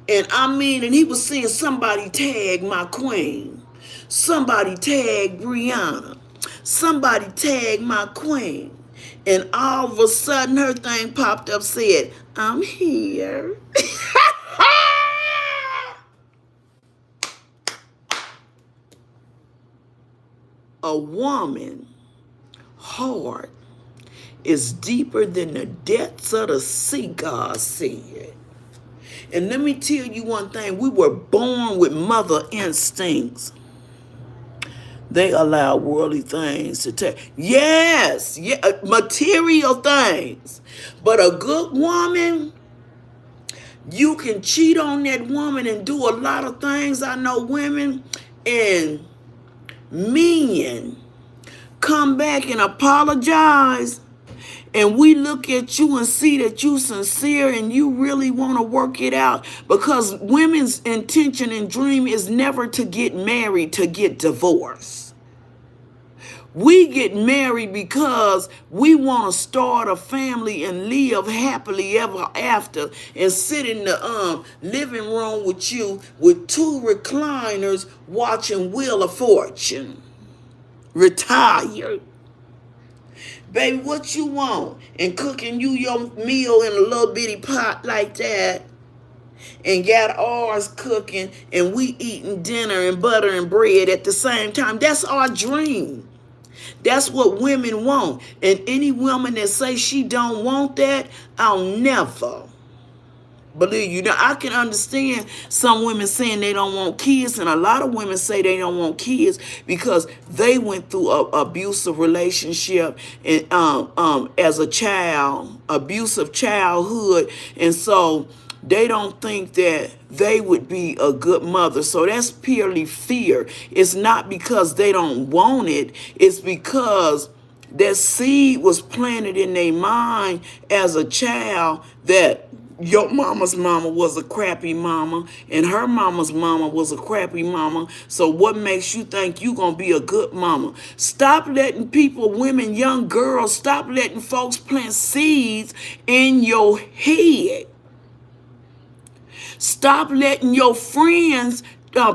And I mean, and he was seeing somebody tag my queen. Somebody tag Brianna. Somebody tag my queen. And all of a sudden her thing popped up, said, I'm here. A woman heart is deeper than the depths of the sea, God said. And let me tell you one thing, we were born with mother instincts. They allow worldly things to take. Yes, yeah, material things. But a good woman, you can cheat on that woman and do a lot of things. I know women and men come back and apologize, and we look at you and see that you sincere and you really want to work it out, because women's intention and dream is never to get married, to get divorced. We get married because we want to start a family and live happily ever after, and sit in the living room with you with 2 recliners watching Wheel of Fortune. Retired. Baby, what you want? And cooking you your meal in a little bitty pot like that. And got ours cooking, and we eating dinner and butter and bread at the same time. That's our dream. That's what women want. And any woman that say she don't want that, I'll never believe you. Now, I can understand some women saying they don't want kids, and a lot of women say they don't want kids because they went through a abusive relationship and as a child, abusive childhood, and so they don't think that they would be a good mother. So that's purely fear. It's not because they don't want it. It's because that seed was planted in their mind as a child that Your mama's mama was a crappy mama, and her mama's mama was a crappy mama. So what makes you think you gonna be a good mama? Stop letting people, women, young girls, stop letting folks plant seeds in your head. Stop letting your friends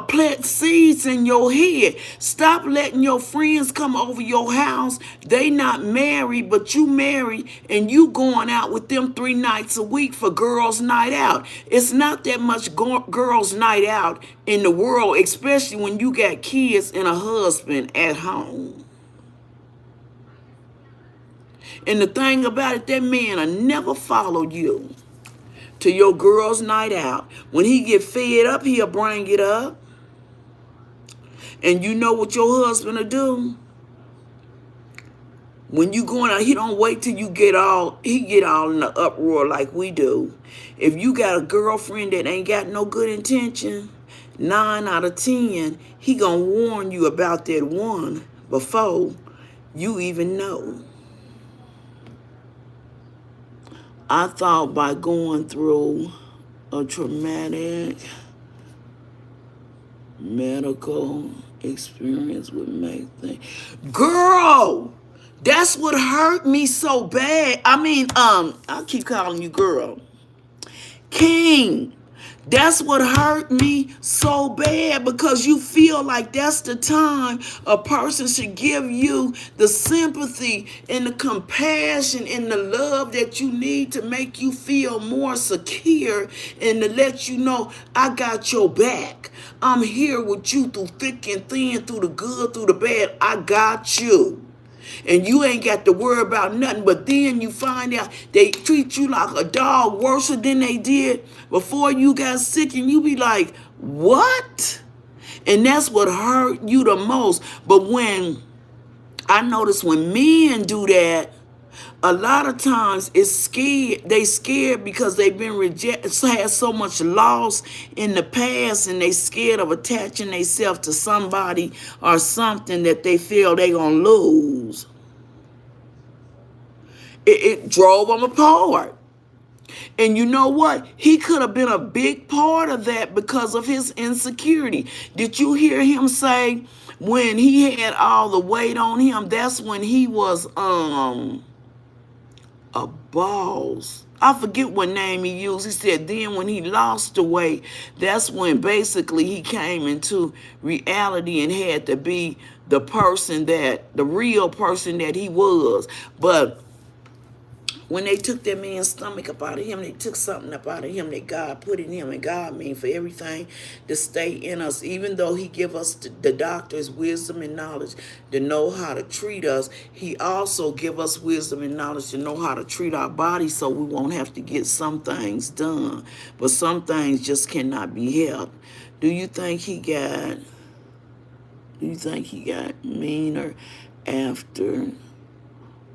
plant seeds in your head. Stop letting your friends come over your house. They not married, but you married, and you going out with them 3 nights a week for girls' night out. It's not that much girls' night out in the world, especially when you got kids and a husband at home. And the thing about it, that man will never follow you to your girl's night out. When he get fed up, he'll bring it up. And you know what your husband will do? When you going out, he don't wait till he get all in the uproar like we do. If you got a girlfriend that ain't got no good intention, 9 out of 10, he gonna warn you about that one before you even know. I thought by going through a traumatic medical experience would make things. Girl, that's what hurt me so bad. I mean, I keep calling you girl. King, that's what hurt me so bad, because you feel like that's the time a person should give you the sympathy and the compassion and the love that you need to make you feel more secure and to let you know, I got your back. I'm here with you through thick and thin, through the good, through the bad. I got you. And you ain't got to worry about nothing. But then you find out they treat you like a dog, worse than they did before you got sick, and you be like, what? And that's what hurt you the most. But when I notice when men do that, a lot of times it's scared. They scared because they've been rejected, had so much loss in the past, and they scared of attaching themselves to somebody or something that they feel they gonna lose. It drove them apart. And you know what? He could have been a big part of that because of his insecurity. Did you hear him say when he had all the weight on him, that's when he was a boss? I forget what name he used. He said then when he lost the weight, that's when basically he came into reality and had to be the real person that he was. But when they took that man's stomach up out of him, they took something up out of him that God put in him. And God mean for everything to stay in us. Even though he give us the doctor's wisdom and knowledge to know how to treat us, he also give us wisdom and knowledge to know how to treat our body so we won't have to get some things done. But some things just cannot be helped. Do you think he got meaner after?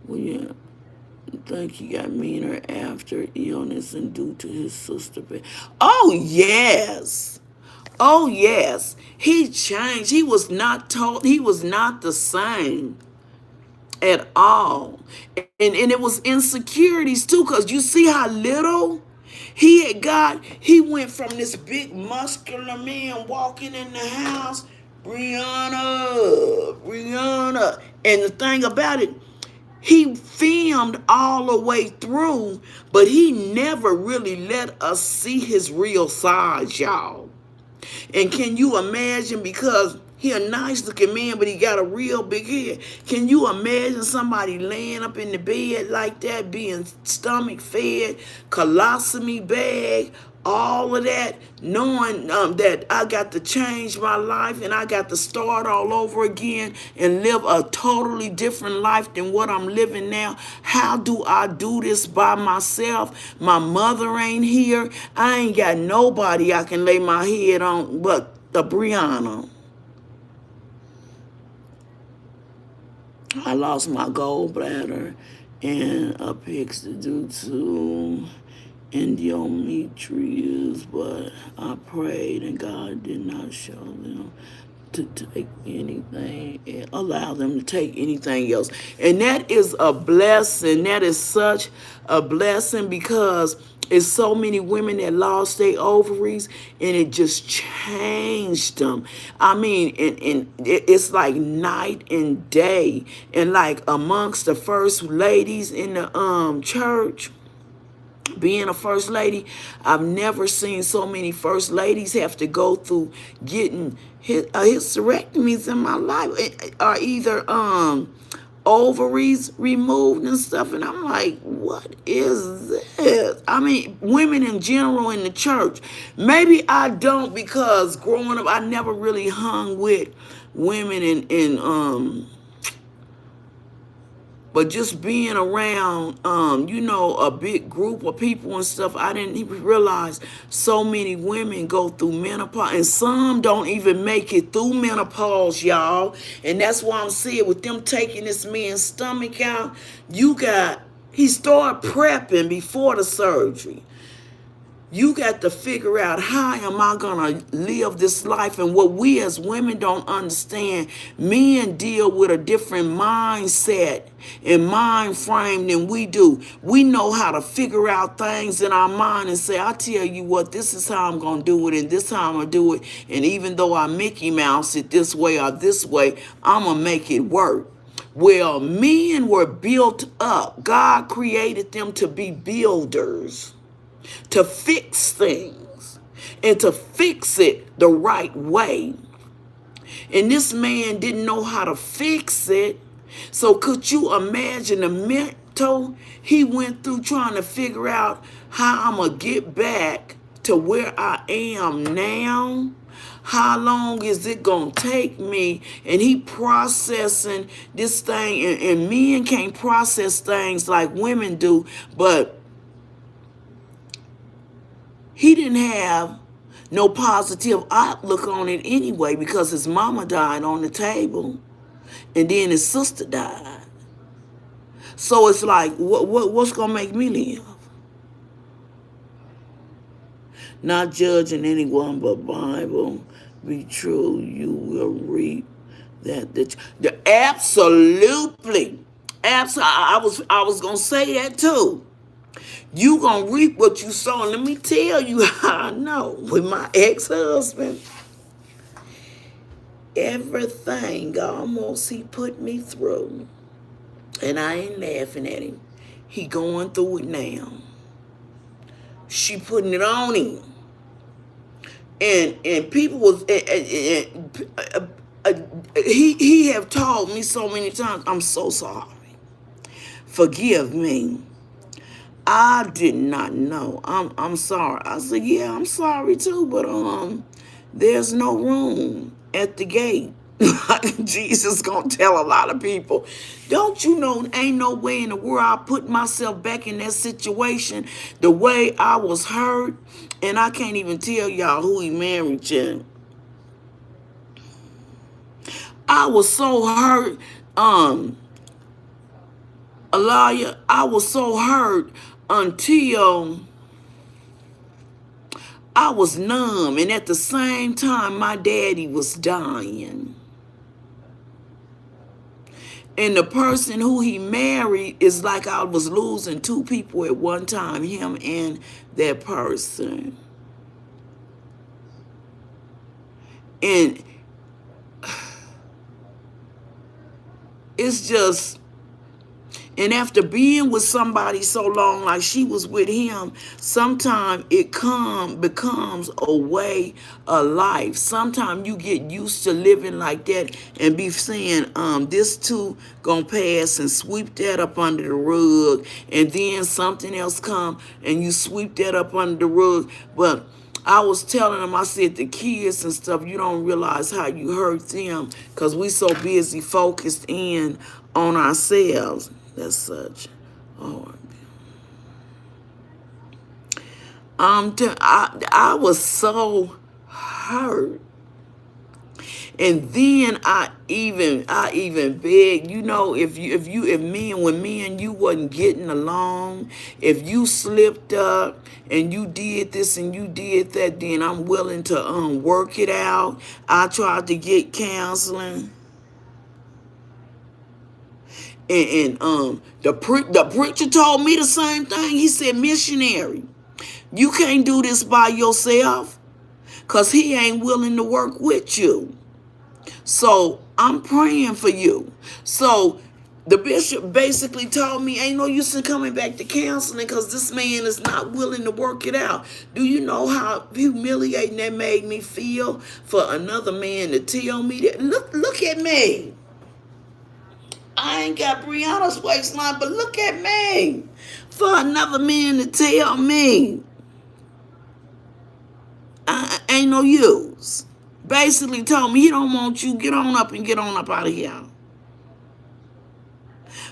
Well, yeah. I think he got meaner after illness and due to his sister. Oh, yes. Oh, yes. He changed. He was not the same at all. And it was insecurities too, because you see how little he had got. He went from this big muscular man walking in the house, Brianna. And the thing about it, he filmed all the way through, but he never really let us see his real size, y'all. And can you imagine, because he a nice looking man, but he got a real big head. Can you imagine somebody laying up in the bed like that, being stomach fed, colostomy bag, all of that, knowing that I got to change my life and I got to start all over again and live a totally different life than what I'm living now? How do I do this by myself? My mother ain't here. I ain't got nobody I can lay my head on but the Brianna. I lost my gallbladder and a pix due to endometriosis, but I prayed and God did not show them to take anything, allow them to take anything else. And that is a blessing. That is such a blessing, because It's so many women that lost their ovaries and it just changed them. I mean, it's like night and day. And like amongst the first ladies in the church, being a first lady, I've never seen so many first ladies have to go through getting hysterectomies in my life, or either ovaries removed and stuff. And I'm like, what is this? I mean, women in general in the church. Maybe I don't, because growing up I never really hung with women in but just being around, a big group of people and stuff, I didn't even realize so many women go through menopause, and some don't even make it through menopause, y'all. And that's why I'm saying, with them taking this man's stomach out, he started prepping before the surgery. You got to figure out, how am I going to live this life? And what we as women don't understand, men deal with a different mindset and mind frame than we do. We know how to figure out things in our mind and say, I tell you what, this is how I'm going to do it, and this is how I'm going to do it. And even though I Mickey Mouse it this way or this way, I'm going to make it work. Well, men were built up. God created them to be builders, to fix things and to fix it the right way. And this man didn't know how to fix it. So could you imagine the mental he went through trying to figure out how I'm going to get back to where I am now? How long is it going to take me? And he processing this thing, and men can't process things like women do, but he didn't have no positive outlook on it anyway, because his mama died on the table and then his sister died. So it's like, what's going to make me live? Not judging anyone, but Bible be true, you will reap that. Absolutely. I was going to say that too. You gonna reap what you sow. And let me tell you how I know. With my ex-husband, everything almost he put me through, and I ain't laughing at him, he going through it now. She putting it on him. And people was, he have told me so many times, I'm so sorry. Forgive me. I did not know. I'm sorry. I said, yeah, I'm sorry too, but there's no room at the gate. Jesus gonna tell a lot of people, don't you know, ain't no way in the world I put myself back in that situation the way I was hurt. And I can't even tell y'all who he married to. I was so hurt, Alaya, I was so hurt until I was numb. And at the same time, my daddy was dying. And the person who he married is like I was losing two people at one time, him and that person. And it's just, and after being with somebody so long, like she was with him, sometimes it becomes a way of life. Sometimes you get used to living like that and be saying, this too gonna pass, and sweep that up under the rug, and then something else come and you sweep that up under the rug. But I was telling them, I said, the kids and stuff, you don't realize how you hurt them, because we so busy focused in on ourselves. That's such hard. I was so hurt. And then I even begged, when me and you wasn't getting along, if you slipped up and you did this and you did that, then I'm willing to work it out. I tried to get counseling. And the preacher told me the same thing. He said, missionary, You can't do this by yourself because he ain't willing to work with you. So I'm praying for you. So the bishop basically told me, ain't no use in coming back to counseling because this man is not willing to work it out. Do you know how humiliating that made me feel for another man to tell me that? Look at me. I ain't got Brianna's waistline, but look at me. For another man to tell me I ain't no use. Basically told me he don't want you. Get on up and get on up out of here.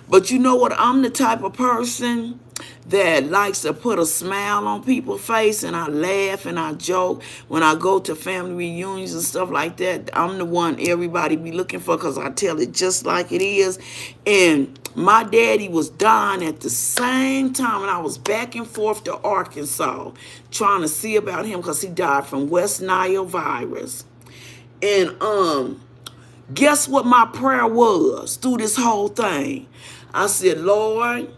But you know what? I'm the type of person that likes to put a smile on people's face, and I laugh and I joke when I go to family reunions and stuff like that. I'm the one everybody be looking for because I tell it just like it is. And my daddy was dying at the same time, and I was back and forth to Arkansas trying to see about him because he died from West Nile virus. And guess what my prayer was through this whole thing? I said, Lord,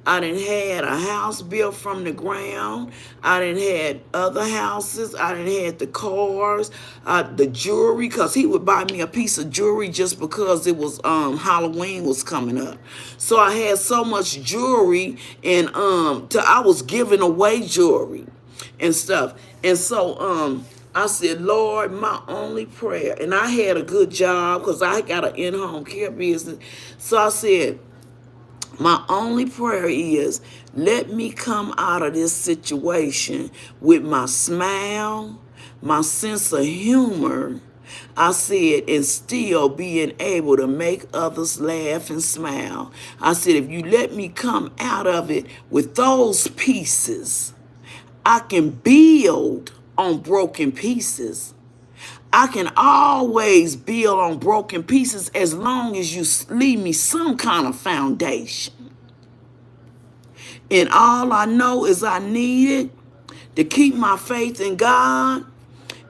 I done had a house built from the ground. I done had other houses. I done had the cars, the jewelry, because he would buy me a piece of jewelry just because it was Halloween was coming up. So I had so much jewelry, and I was giving away jewelry and stuff. And so I said, Lord, my only prayer, and I had a good job because I got an in-home care business. So I said, my only prayer is, let me come out of this situation with my smile, my sense of humor, I said, and still being able to make others laugh and smile. I said, if you let me come out of it with those pieces, I can build on broken pieces. I can always build on broken pieces as long as you leave me some kind of foundation. And all I know is I needed to keep my faith in God,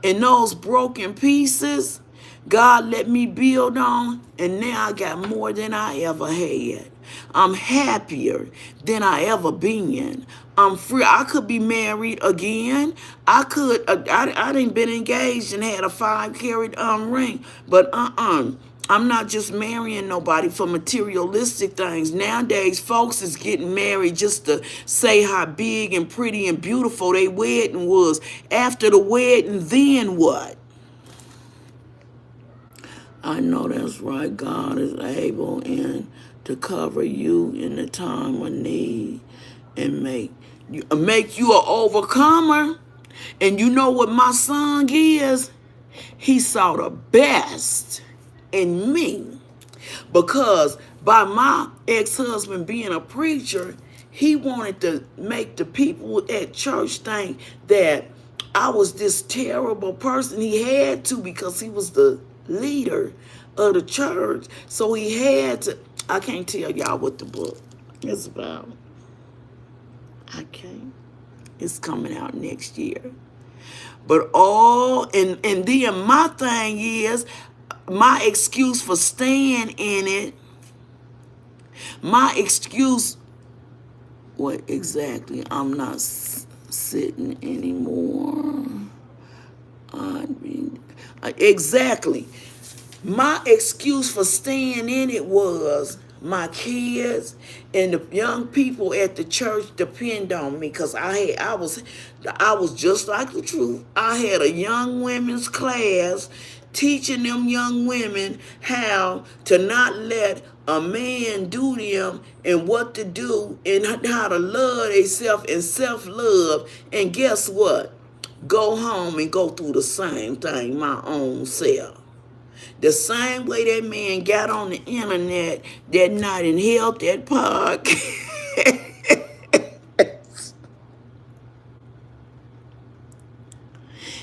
and those broken pieces, God let me build on, and now I got more than I ever had. I'm happier than I ever been. I'm free. I could be married again. I could. I didn't been engaged and had a 5-carat ring, but I'm not just marrying nobody for materialistic things. Nowadays, folks is getting married just to say how big and pretty and beautiful their wedding was. After the wedding, then what? I know that's right. God is able and to cover you in the time of need and make you an overcomer. And you know what my song is? He saw the best in me. Because by my ex-husband being a preacher, he wanted to make the people at church think that I was this terrible person. He had to, because he was the leader of the church. So he had to. I can't tell y'all what the book is about. I can't. It's coming out next year. But and then my thing is, my excuse for staying in it, my excuse, what exactly? I'm not sitting anymore. Exactly. My excuse for staying in it was my kids and the young people at the church depend on me, because I was just like the truth. I had a young women's class teaching them young women how to not let a man do them and what to do and how to love themselves and self-love. And guess what? Go home and go through the same thing my own self. The same way that man got on the internet that night and held that podcast.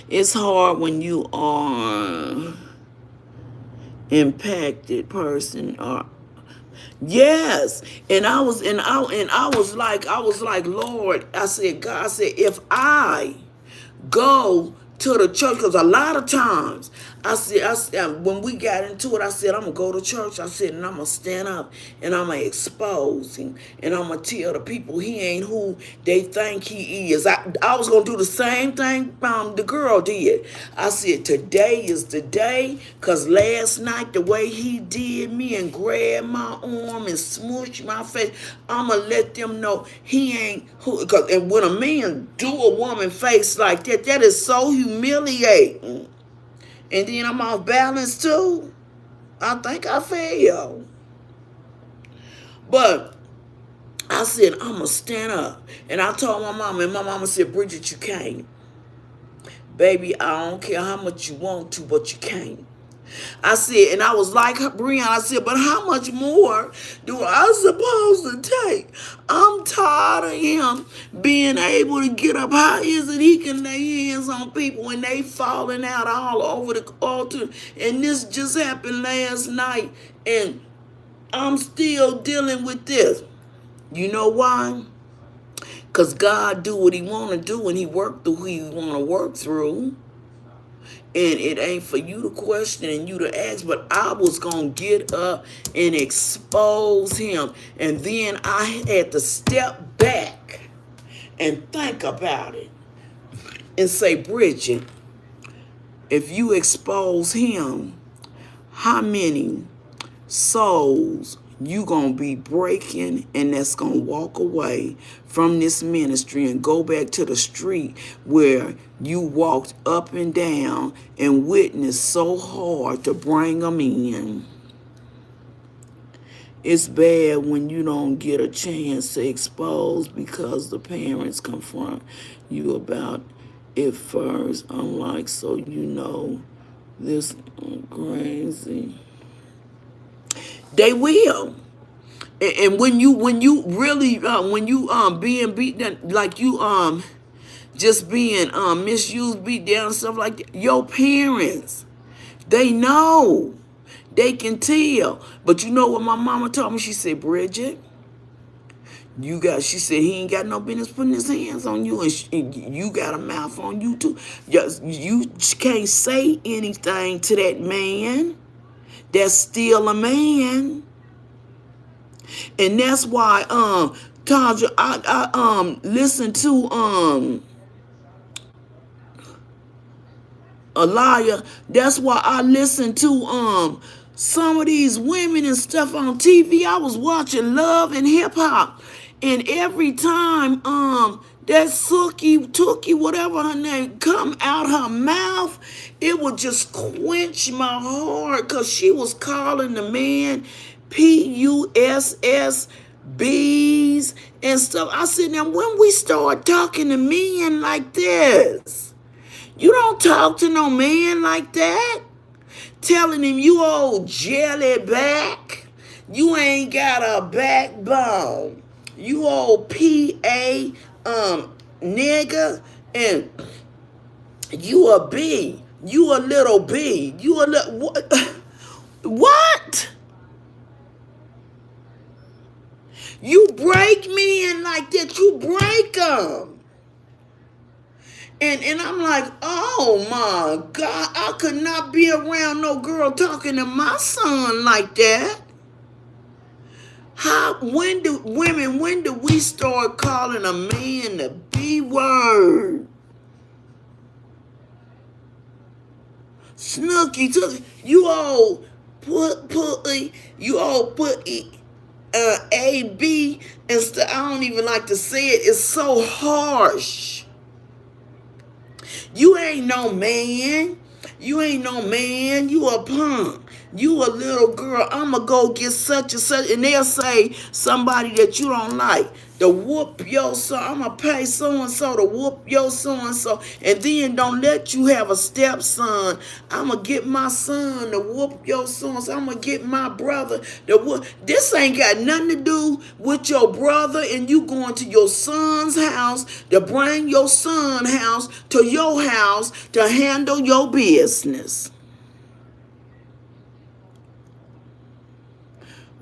It's hard when you are impacted person, or yes. And I was like, Lord, I said, God, if I go to the church, because a lot of times When we got into it, I said, I'm going to go to church. I said, and I'm going to stand up and I'm going to expose him. And I'm going to tell the people he ain't who they think he is. I was going to do the same thing the girl did. I said, today is the day, because last night, the way he did me and grabbed my arm and smushed my face, I'm going to let them know he ain't who. And when a man do a woman face like that, that is so humiliating. And then I'm off balance too. I think I failed. But I said, I'm going to stand up. And I told my mama, and my mama said, Bridget, you can't. Baby, I don't care how much you want to, but you can't. I said, and I was like Brianna, I said, but how much more do I supposed to take? I'm tired of him being able to get up. How is it he can lay hands on people when they falling out all over the altar? And this just happened last night, and I'm still dealing with this. You know why? Because God do what he want to do, and he work through who he want to work through. And it ain't for you to question and you to ask, but I was going to get up and expose him. And then I had to step back and think about it and say, Bridget, if you expose him, how many souls you going to be breaking, and that's going to walk away from this ministry and go back to the street where you walked up and down and witnessed so hard to bring them in. It's bad when you don't get a chance to expose because the parents confront you about it first. I'm like, so you know, this crazy. They will. And when you really when you being beaten, like you just being misused, beat down, and stuff like that, your parents, they know, they can tell. But you know what my mama told me? She said, Bridget, she said he ain't got no business putting his hands on you, and you got a mouth on you too. You can't say anything to that man. That's still a man. And that's why Tandra, I listened to Aliyah. That's why I listened to some of these women and stuff on TV. I was watching Love and Hip Hop, and every time that Tookie, whatever her name, come out her mouth, it would just quench my heart, because she was calling the man PUSSBs and stuff. I said, now when we start talking to men like this, you don't talk to no man like that, telling him you old jelly back, you ain't got a backbone, you old PA nigga, and you a B, you a little B, you a little what? You break men like that, you break them. And I'm like, oh my God, I could not be around no girl talking to my son like that. When do we start calling a man the B word? Snooky, you all put A-B and stuff. I don't even like to say it. It's so harsh. You ain't no man. You ain't no man. You a punk. You a little girl. I'ma go get such and such. And they'll say somebody that you don't like to whoop your son. I'ma pay so-and-so to whoop your so-and-so. And then don't let you have a stepson. I'ma get my son to whoop your so-and-so. I'ma get my brother to whoop. This ain't got nothing to do with your brother and you going to your son's house to bring your son's house to your house to handle your business.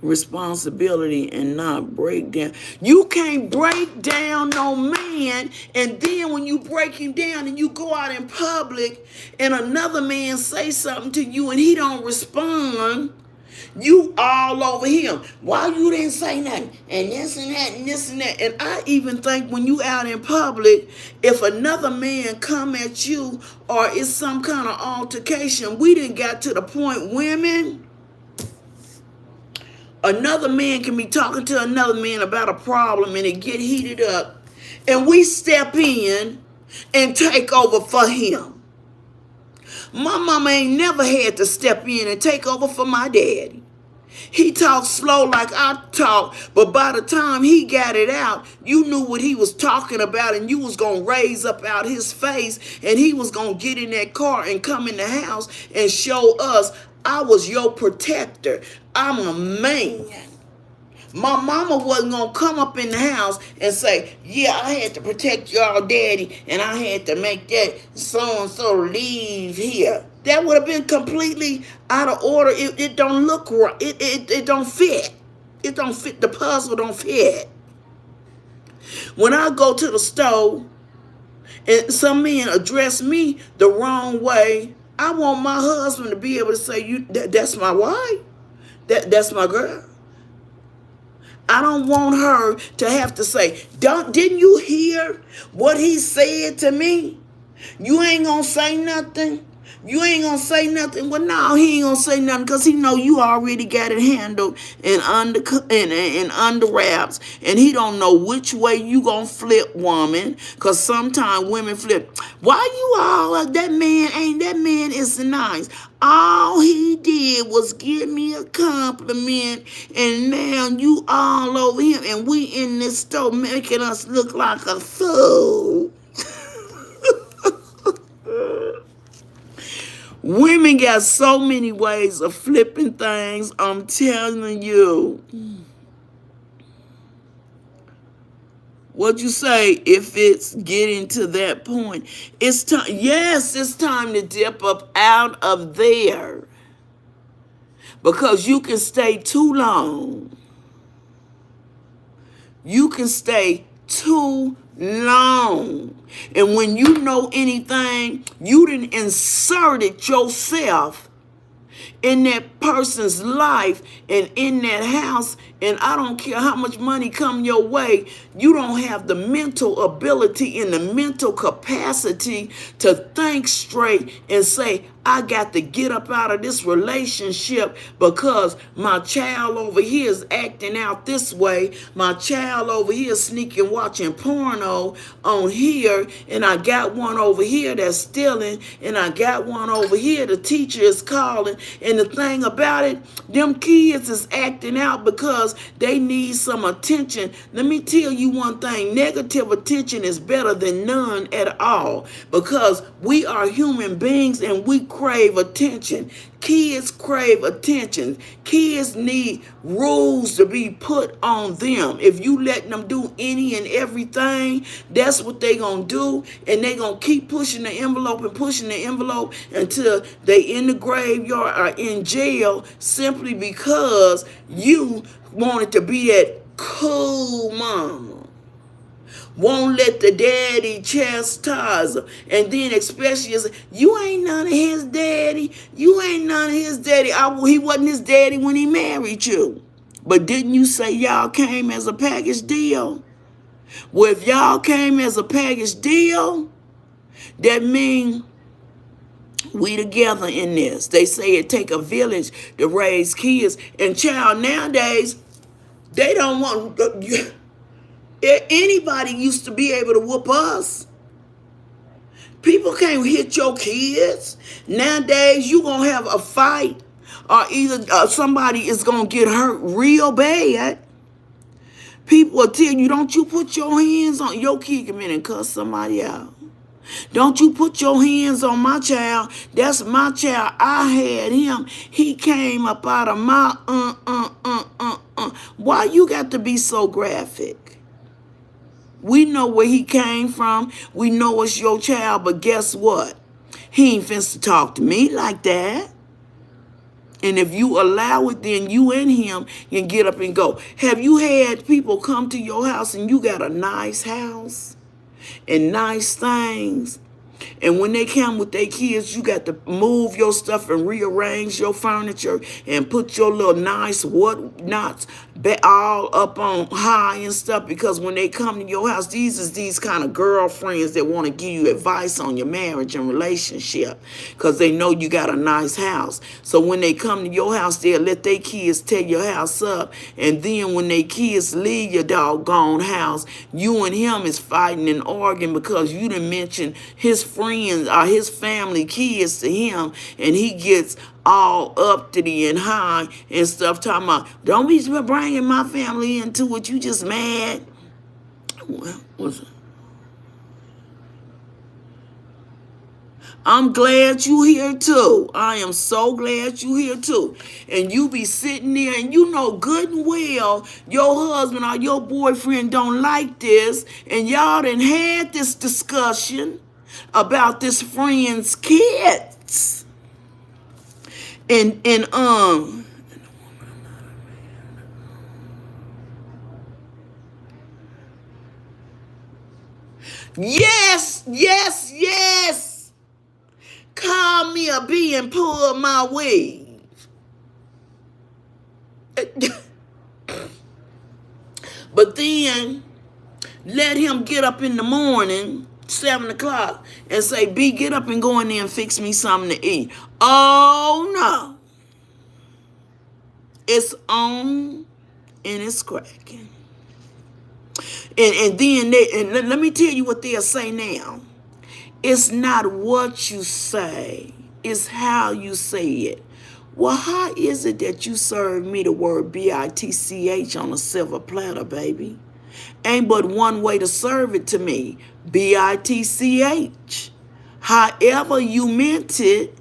responsibility and not break down. You can't break down no man, and then when you break him down and you go out in public and another man say something to you and he don't respond, you all over him. Why you didn't say nothing? And this and that and this and that. And I even think when you out in public, if another man come at you or it's some kind of altercation, we didn't got to the point, women, another man can be talking to another man about a problem and it get heated up, and we step in and take over for him. My mama ain't never had to step in and take over for my daddy. He talked slow like I talk, but by the time he got it out, you knew what he was talking about, and you was going to raise up out his face, and he was going to get in that car and come in the house and show us, I was your protector. I'm a man. My mama wasn't going to come up in the house and say, yeah, I had to protect y'all daddy, and I had to make that so-and-so leave here. That would have been completely out of order. It don't look right. It don't fit. It don't fit. The puzzle don't fit. When I go to the store and some men address me the wrong way, I want my husband to be able to say, that's my wife. That's my girl. I don't want her to have to say, didn't you hear what he said to me? You ain't gonna say nothing? You ain't gonna say nothing? Well, no, he ain't gonna say nothing because he know you already got it handled and under wraps, and he don't know which way you gonna flip, woman, because sometimes women flip. Why you all, that man is nice. All he did was give me a compliment, and now you all over him, and we in this store making us look like a fool. Women got so many ways of flipping things, I'm telling you. What'd you say? If it's getting to that point, it's time. Yes, it's time to dip up out of there, because you can stay too long. You can stay too long. And when you know anything, you done inserted yourself in that person's life and in that house, and I don't care how much money come your way, you don't have the mental ability and the mental capacity to think straight and say, I got to get up out of this relationship because my child over here is acting out this way. My child over here is sneaking watching porno on here, and I got one over here that's stealing, and I got one over here the teacher is calling. And the thing about it, them kids is acting out because they need some attention. Let me tell you one thing, negative attention is better than none at all, because we are human beings and we crave attention. Kids crave attention. Kids need rules to be put on them. If you let them do any and everything, that's what they gonna do, and they gonna keep pushing the envelope and pushing the envelope until they in the graveyard or in jail, simply because you wanted to be that cool mama. Won't let the daddy chastise her. And then especially, you ain't none of his daddy. You ain't none of his daddy. He wasn't his daddy when he married you. But didn't you say y'all came as a package deal? Well, if y'all came as a package deal, that means we together in this. They say it take a village to raise kids. And child, nowadays, they don't want... Anybody used to be able to whoop us. People can't hit your kids. Nowadays, you going to have a fight, or either somebody is going to get hurt real bad. People will tell you, don't you put your hands on your kid, come in and cuss somebody out. Don't you put your hands on my child. That's my child. I had him. He came up out of my Why you got to be so graphic? We know where he came from. We know it's your child, but guess what? He ain't finna talk to me like that. And if you allow it, then you and him can get up and go. Have you had people come to your house and you got a nice house and nice things? And when they come with their kids, you got to move your stuff and rearrange your furniture and put your little nice whatnots all up on high and stuff. Because when they come to your house, these kind of girlfriends that want to give you advice on your marriage and relationship because they know you got a nice house. So when they come to your house, they'll let their kids tear your house up. And then when their kids leave your doggone house, you and him is fighting and arguing because you didn't mention his friends or his family kids to him, and he gets all uppity and high and stuff talking about, don't be bringing my family into it, you just mad. Well, I'm glad you here too. I am so glad you here too. And you be sitting there and you know good and well your husband or your boyfriend don't like this, and y'all done had this discussion about this friend's kids. And yes. Call me a bee and pull my weave. But then let him get up in the morning, 7 o'clock, and say, B, get up and go in there and fix me something to eat. Oh, no. It's on and it's cracking. And then let me tell you what they'll say now. It's not what you say, it's how you say it. Well, how is it that you serve me the word bitch on a silver platter, baby? Ain't but one way to serve it to me, bitch. However you meant it,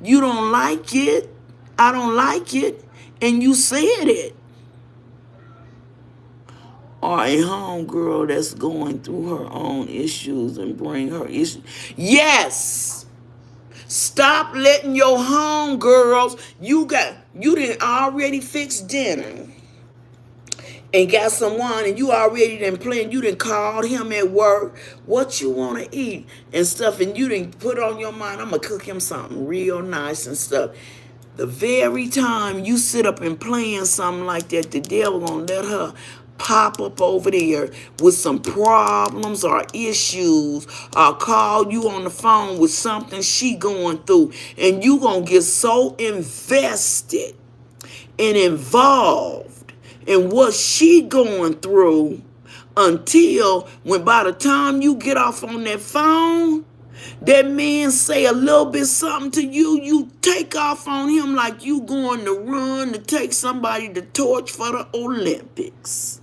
you don't like it, I don't like it, and you said it. Or a homegirl that's going through her own issues and bring her issues. Yes! Stop letting your homegirls, you didn't already fix dinner and got some wine, and you already done planned, you done called him at work what you want to eat and stuff, and you done put on your mind, I'm going to cook him something real nice and stuff. The very time you sit up and plan something like that, the devil going to let her pop up over there with some problems or issues, or call you on the phone with something she going through, and you going to get so invested and involved in what she going through until when by the time you get off on that phone, that man say a little bit something to you, you take off on him like you going to run to take somebody the torch for the Olympics.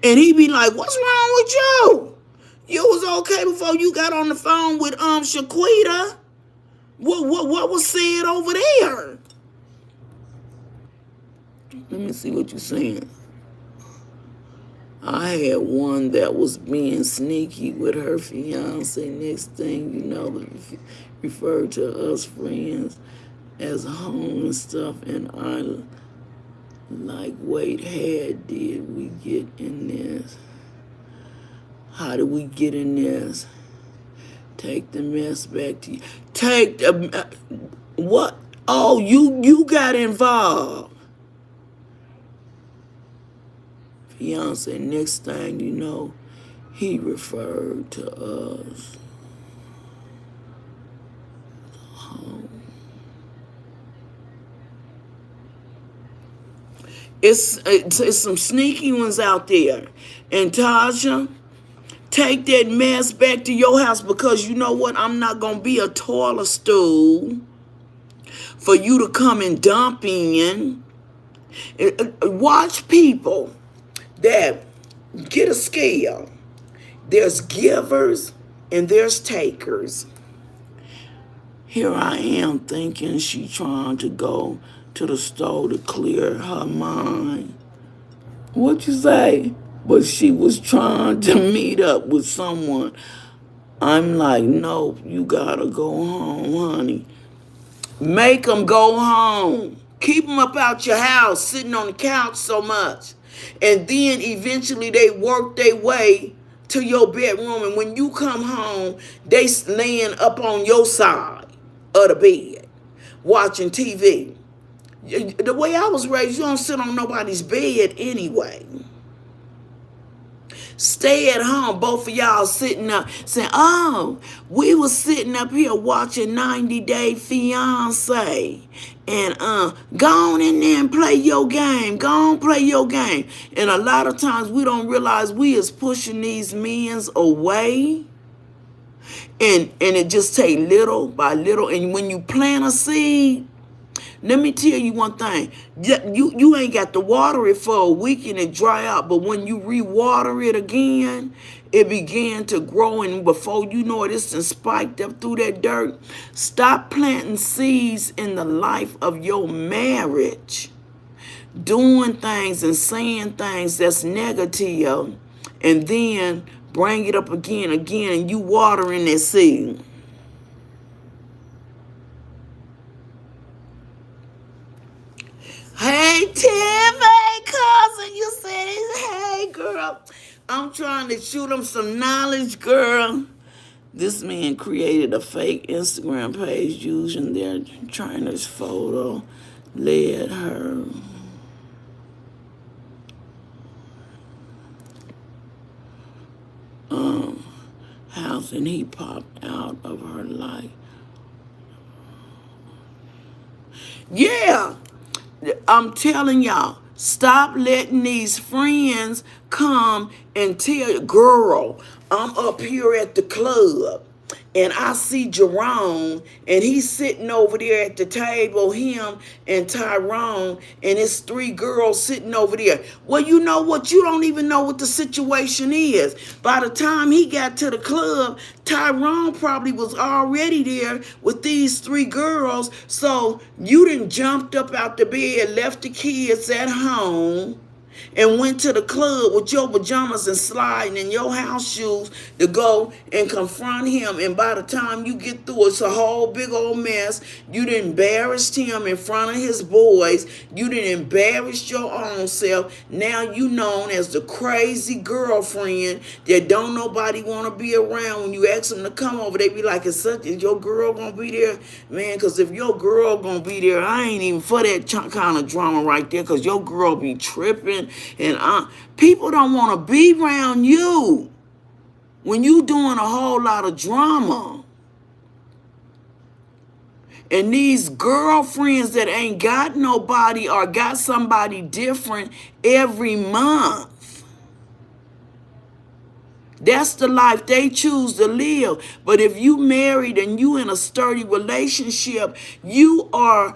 And he be like, what's wrong with you? You was okay before you got on the phone with Shaquita. What was said over there? Let me see what you're saying. I had one that was being sneaky with her fiance. Next thing you know, referred to us friends as home and stuff. And I like, wait, how did we get in this? How did we get in this? Take the mess back to you. Take the what? Oh, you got involved. Fiance, next thing you know, he referred to us. It's some sneaky ones out there. And Tasha, take that mess back to your house, because you know what? I'm not going to be a toilet stool for you to come and dump in. Watch people that get a scale. There's givers and there's takers. Here I am thinking she trying to go to the store to clear her mind. What you say? But she was trying to meet up with someone. I'm like, no, you gotta go home, honey. Make them go home. Keep them up out your house, sitting on the couch so much. And then eventually they work their way to your bedroom. And when you come home, they laying up on your side of the bed, watching TV. The way I was raised, you don't sit on nobody's bed anyway. Stay at home. Both of y'all sitting up saying, oh, we was sitting up here watching 90 Day Fiance. And go on in there and play your game. Go on, play your game. And a lot of times we don't realize we is pushing these men away. And it just take little by little. And when you plant a seed, let me tell you one thing. You ain't got to water it for a week and it dry out. But when you re-water it again, it began to grow. And before you know it, it's been spiked up through that dirt. Stop planting seeds in the life of your marriage. Doing things and saying things that's negative. And then bring it up again. And you watering that seed. Hey, Tim, hey, cousin, you said it. Hey, girl. I'm trying to shoot him some knowledge, girl. This man created a fake Instagram page using their trainer's photo, led her. House, and he popped out of her life. Yeah. I'm telling y'all, stop letting these friends come and tell you, girl, I'm up here at the club and I see Jerome and he's sitting over there at the table, him and Tyrone, and it's 3 girls sitting over there. Well, you know what? You don't even know what the situation is. By the time he got to the club, Tyrone probably was already there with these 3 girls. So you done jumped up out the bed, left the kids at home, and went to the club with your pajamas and sliding in your house shoes to go and confront him. And by the time you get through, it's a whole big old mess. You done embarrassed him in front of his boys. You done embarrassed your own self. Now you known as the crazy girlfriend that don't nobody want to be around. When you ask them to come over, they be like, is your girl going to be there? Man, because if your girl going to be there, I ain't even for that kind of drama right there, because your girl be tripping. And people don't want to be around you when you doing a whole lot of drama. And these girlfriends that ain't got nobody or got somebody different every month. That's the life they choose to live. But if you married and you in a sturdy relationship, you are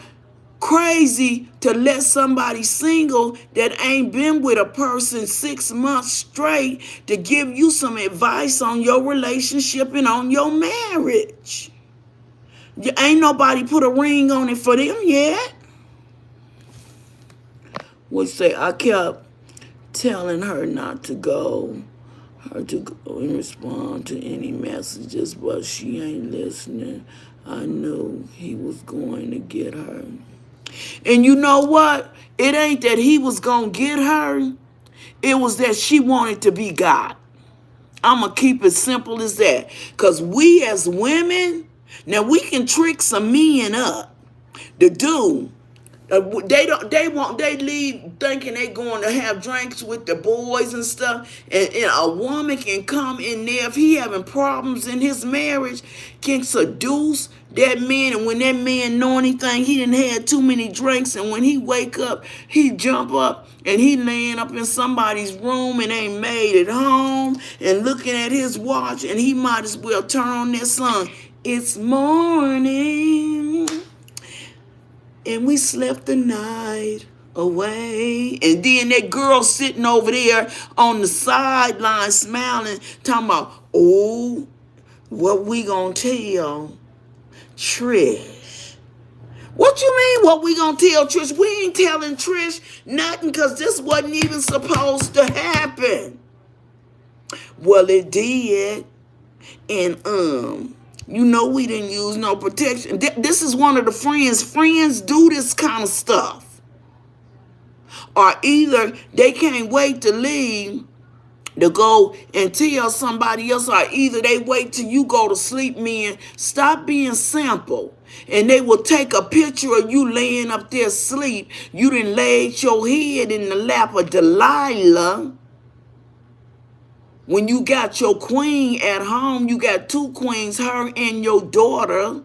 crazy to let somebody single that ain't been with a person 6 months straight to give you some advice on your relationship and on your marriage. Ain't nobody put a ring on it for them yet. Would say, I kept telling her not to go, her to go and respond to any messages, but she ain't listening. I knew he was going to get her. And you know what? It ain't that he was going to get her. It was that she wanted to be God. I'm going to keep it simple as that. Because we as women, now we can trick some men up. The dude, they leave thinking they going to have drinks with the boys and stuff. And a woman can come in there if he having problems in his marriage, can seduce that man. And when that man know anything, he done had too many drinks. And when he wake up, he jump up and he laying up in somebody's room and ain't made it home and looking at his watch, and he might as well turn on that song. It's morning and we slept the night away. And then that girl sitting over there on the sideline smiling, talking about, oh, what we gonna tell Trish? What you mean, what we gonna tell Trish? We ain't telling Trish nothing, because this wasn't even supposed to happen. Well, it did. And You know we didn't use no protection. This is one of the friends. Friends do this kind of stuff. Or either they can't wait to leave to go and tell somebody else, or either they wait till you go to sleep. Men, stop being simple. And they will take a picture of you laying up there asleep. You done laid your head in the lap of Delilah. When you got your queen at home, you got two queens, her and your daughter.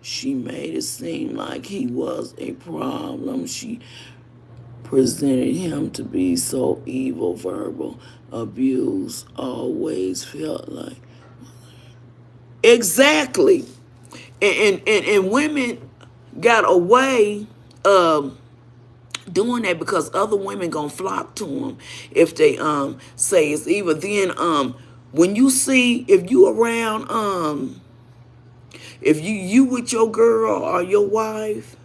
She made it seem like he was a problem. She presented him to be so evil. Verbal abuse always felt like. Exactly. And women got away doing that because other women gonna flock to them if they say it's evil. Then when you see, if you around if you with your girl or your wife,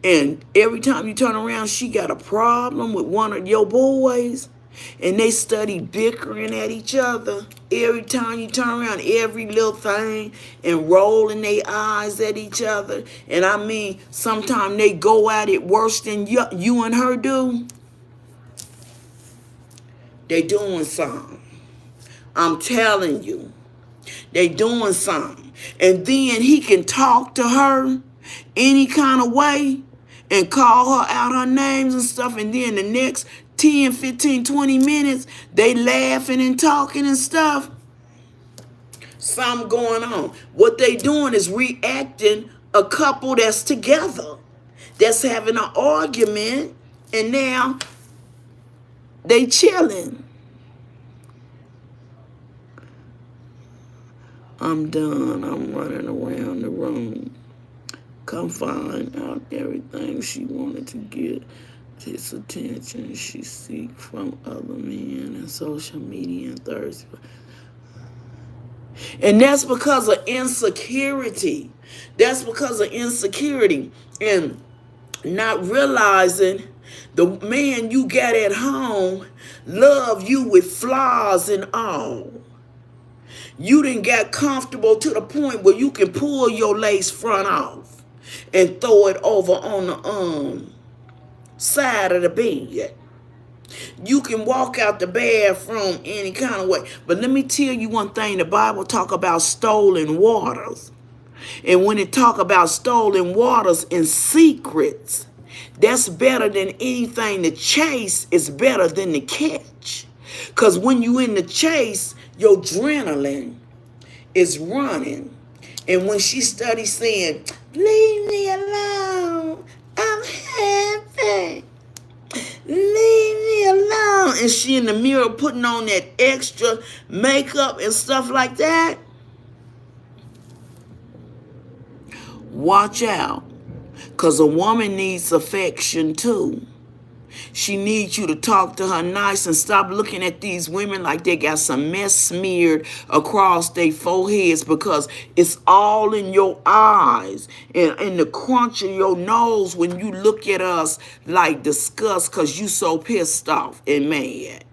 and every time you turn around she got a problem with one of your boys, and they study bickering at each other every time you turn around, every little thing, and rolling their eyes at each other. And I mean, sometimes they go at it worse than you and her do. They doing something. I'm telling you. They doing something. And then he can talk to her any kind of way and call her out her names and stuff. And then the next 10, 15, 20 minutes, they laughing and talking and stuff. Something going on. What they doing is reacting a couple that's together, that's having an argument, and now they chilling. I'm done. I'm running around the room. Come find out everything she wanted to get his attention she seek from other men and social media and thirst. And that's because of insecurity. That's because of insecurity and not realizing the man you got at home love you with flaws and all. You done got comfortable to the point where you can pull your lace front off and throw it over on the side of the bed. You can walk out the bathroom any kind of way. But let me tell you one thing. The Bible talk about stolen waters. And when it talk about stolen waters and secrets, that's better than anything. The chase is better than the catch. Because when you in the chase, your adrenaline is running. And when she studies saying, leave me alone, I'm happy, leave me alone, and she in the mirror putting on that extra makeup and stuff like that, watch out. Because a woman needs affection too. She needs you to talk to her nice and stop looking at these women like they got some mess smeared across their foreheads, because it's all in your eyes and in the crunch of your nose when you look at us like disgust because you so pissed off and mad.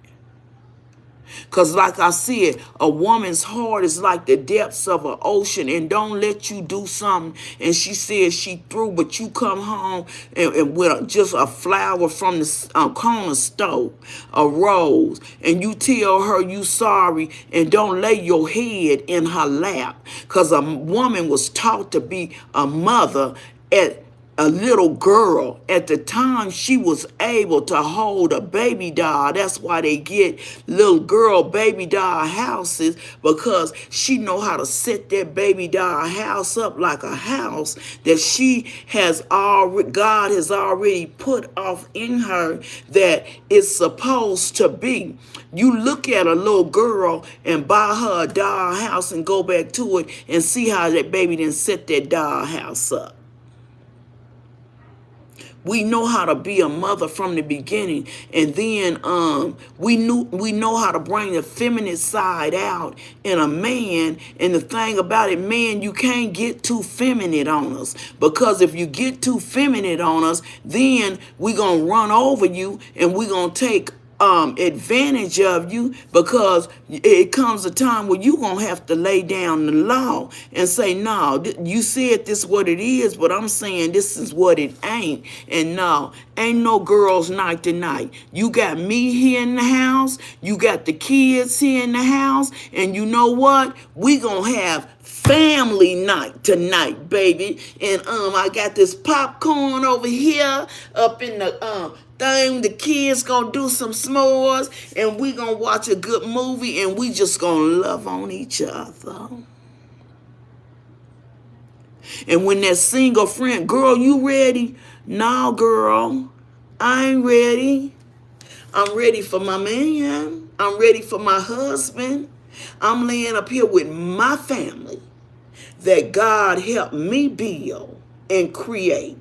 Because like I said, a woman's heart is like the depths of an ocean, and don't let you do something and she says she through, but you come home and with just a flower from the corner store, a rose, and you tell her you sorry and don't lay your head in her lap. Because a woman was taught to be a mother at a little girl. At the time she was able to hold a baby doll. That's why they get little girl baby doll houses, because she know how to set that baby doll house up like a house that she has already, God has already put off in her that it's supposed to be. You look at a little girl and buy her a doll house and go back to it and see how that baby didn't set that doll house up. We know how to be a mother from the beginning, and then we know how to bring the feminine side out in a man. And the thing about it, man, you can't get too feminine on us, because if you get too feminine on us, then we gonna run over you and we gonna take advantage of you, because it comes a time where you gonna have to lay down the law and say, no, you said this what it is, but I'm saying this is what it ain't. And no, ain't no girls night tonight. You got me here in the house, you got the kids here in the house, and you know what? We gonna have family night tonight, baby. And I got this popcorn over here up in the thing. The kids gonna do some s'mores, and we gonna watch a good movie, and we just gonna love on each other. And when that single friend, girl, you ready? No, girl, I ain't ready. I'm ready for my man. I'm ready for my husband. I'm laying up here with my family that God helped me build and create.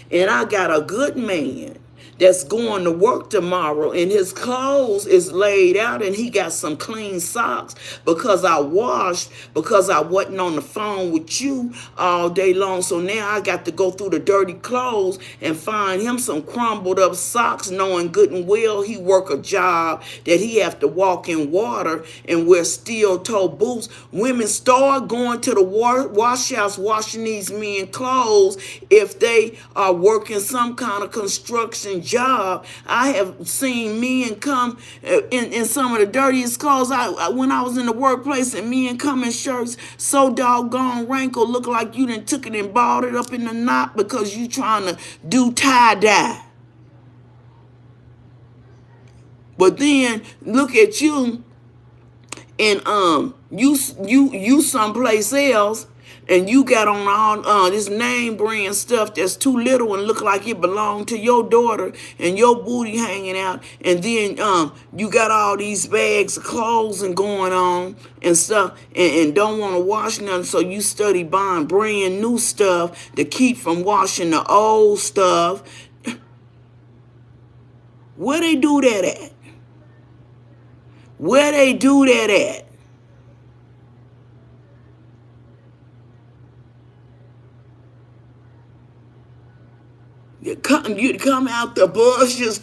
And I got a good man that's going to work tomorrow, and his clothes is laid out, and he got some clean socks because I washed, because I wasn't on the phone with you all day long. So now I got to go through the dirty clothes and find him some crumbled up socks, knowing good and well he work a job that he have to walk in water and wear steel toe boots. Women start going to the wash house washing these men clothes if they are working some kind of construction job. I have seen men come in some of the dirtiest clothes. When I was in the workplace, and men come in shirts so doggone wrinkled, look like you done took it and balled it up in the knot because you trying to do tie-dye. But then look at you, and you someplace else, and you got on all this name brand stuff that's too little and look like it belonged to your daughter, and your booty hanging out, and then you got all these bags of clothes and going on and stuff, and don't want to wash nothing, so you study buying brand new stuff to keep from washing the old stuff. Where they do that at? Where they do that at? You come out the bushes.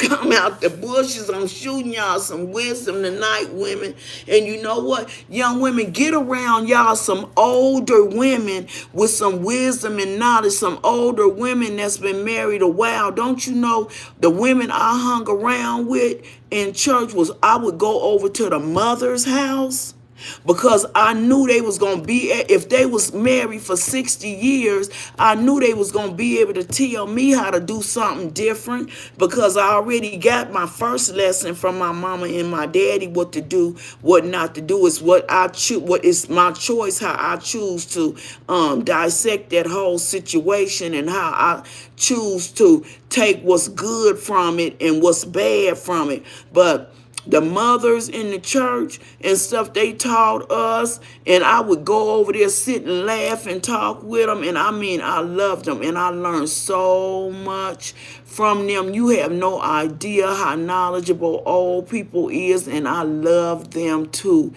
I'm shooting y'all some wisdom tonight, women. And you know what? Young women, get around y'all some older women with some wisdom and knowledge, some older women that's been married a while. Don't you know the women I hung around with in church I would go over to the mother's house, because I knew they was going to be, if they was married for 60 years, I knew they was going to be able to tell me how to do something different, because I already got my first lesson from my mama and my daddy, what to do, what not to do. Is what I choose, what is my choice, how I choose to dissect that whole situation, and how I choose to take what's good from it and what's bad from it. But the mothers in the church and stuff, they taught us, and I would go over there, sit and laugh and talk with them, and I mean, I loved them, and I learned so much from them. You have no idea how knowledgeable old people is, and I love them to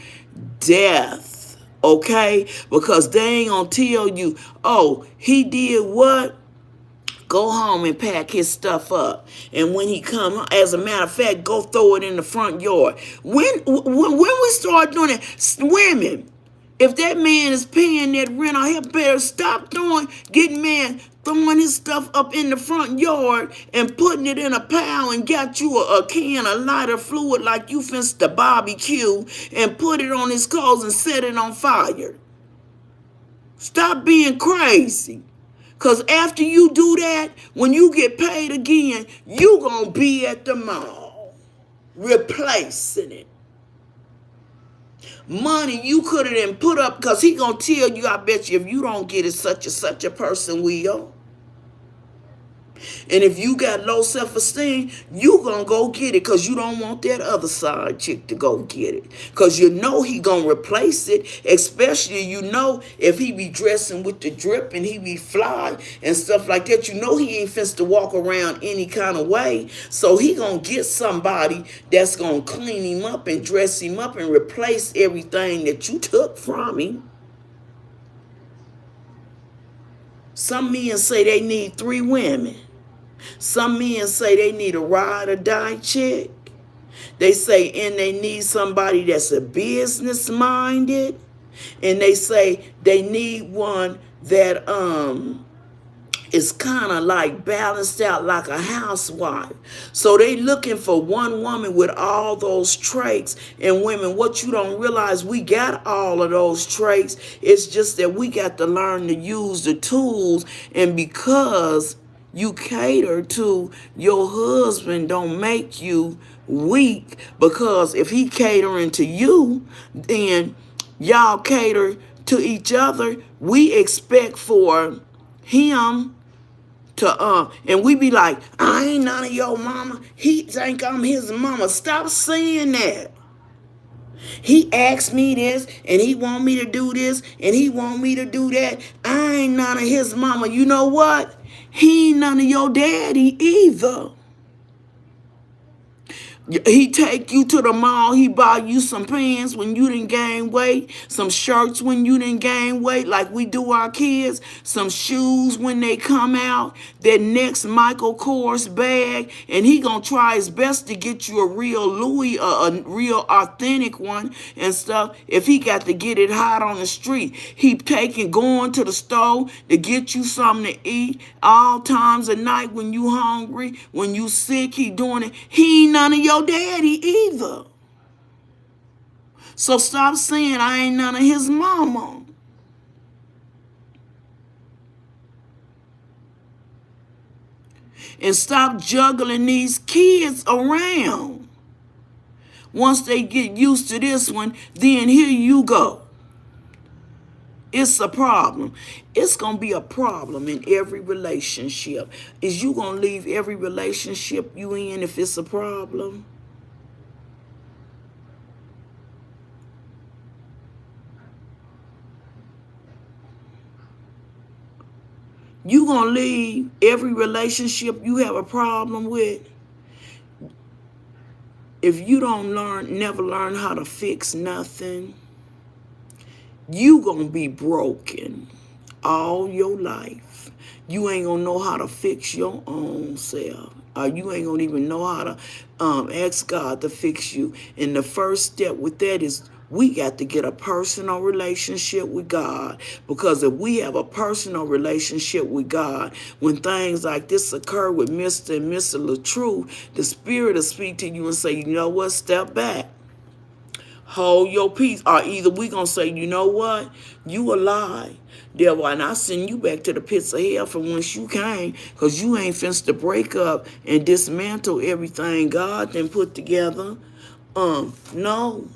death, okay? Because they ain't gonna tell you, oh, he did what? Go home and pack his stuff up. And when he come, as a matter of fact, go throw it in the front yard. When we start doing that, women, if that man is paying that rent, I better stop getting man throwing his stuff up in the front yard and putting it in a pile and got you a can of lighter fluid like you finna the barbecue and put it on his clothes and set it on fire. Stop being crazy. Because after you do that, when you get paid again, you going to be at the mall replacing it. Money you could have then put up, because he going to tell you, I bet you, if you don't get it, such a person will. And if you got low self-esteem, you gonna go get it, because you don't want that other side chick to go get it. Because you know he gonna replace it, especially you know if he be dressing with the drip and he be fly and stuff like that. You know he ain't finna to walk around any kind of way. So he gonna get somebody that's gonna clean him up and dress him up and replace everything that you took from him. Some men say they need 3 women. Some men say they need a ride or die chick. They say, and they need somebody that's a business minded, and they say they need one that is kind of like balanced out like a housewife. So they looking for one woman with all those traits. And women, what you don't realize, we got all of those traits. It's just that we got to learn to use the tools. And because you cater to your husband, don't make you weak. Because if he catering to you, then y'all cater to each other. We expect for him to and we be like, I ain't none of your mama. He think I'm his mama. Stop saying that. He asked me this, and he want me to do this, and he want me to do that. I ain't none of his mama. You know what? He ain't none of your daddy either. He take you to the mall. He buy you some pants when you didn't gain weight, some shirts when you didn't gain weight, like we do our kids, some shoes when they come out, that next Michael Kors bag, and he gonna try his best to get you a real Louis, a real authentic one and stuff. If he got to get it hot on the street, he going to the store to get you something to eat all times of night when you hungry, when you sick. He doing it. He ain't none of your daddy either. So stop saying I ain't none of his mama. And stop juggling these kids around. Once they get used to this one, then here you go. It's a problem. It's going to be a problem in every relationship. Is you going to leave every relationship you in if it's a problem? You going to leave every relationship you have a problem with if you don't never learn how to fix nothing? You going to be broken all your life. You ain't going to know how to fix your own self. Or you ain't going to even know how to ask God to fix you. And the first step with that is we got to get a personal relationship with God. Because if we have a personal relationship with God, when things like this occur with Mr. and Mrs. LaTrue, the Spirit will speak to you and say, you know what, step back. Hold your peace. Or either we going to say, you know what, you a lie, devil, and I send you back to the pits of hell from whence you came, because you ain't finna to break up and dismantle everything God then put together. No.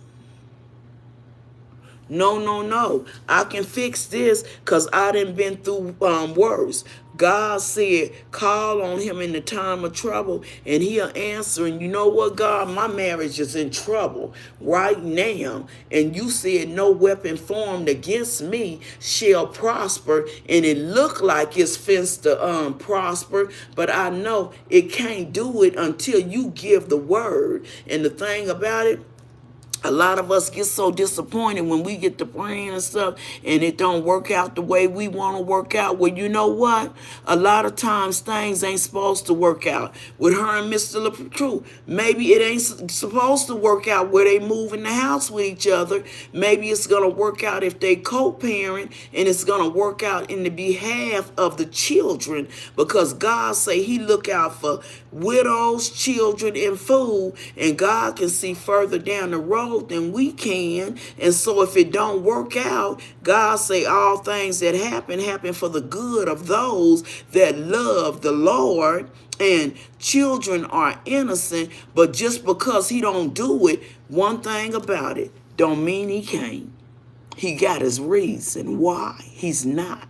No. I can fix this because I done been through worse. God said, call on him in the time of trouble and he'll answer. And you know what, God? My marriage is in trouble right now. And you said no weapon formed against me shall prosper. And it look like it's fenced to prosper. But I know it can't do it until you give the word. And the thing about it, a lot of us get so disappointed when we get to praying and stuff and it don't work out the way we want to work out. Well, you know what? A lot of times things ain't supposed to work out. With her and Mr. LaTrue, maybe it ain't supposed to work out where they move in the house with each other. Maybe it's going to work out if they co-parent, and it's going to work out in the behalf of the children, because God say he look out for widows, children, and food, and God can see further down the road than we can. And so if it don't work out, God say all things that happen for the good of those that love the Lord. And children are innocent, but just because he don't do it, one thing about it don't mean he can't. He got his reason why he's not.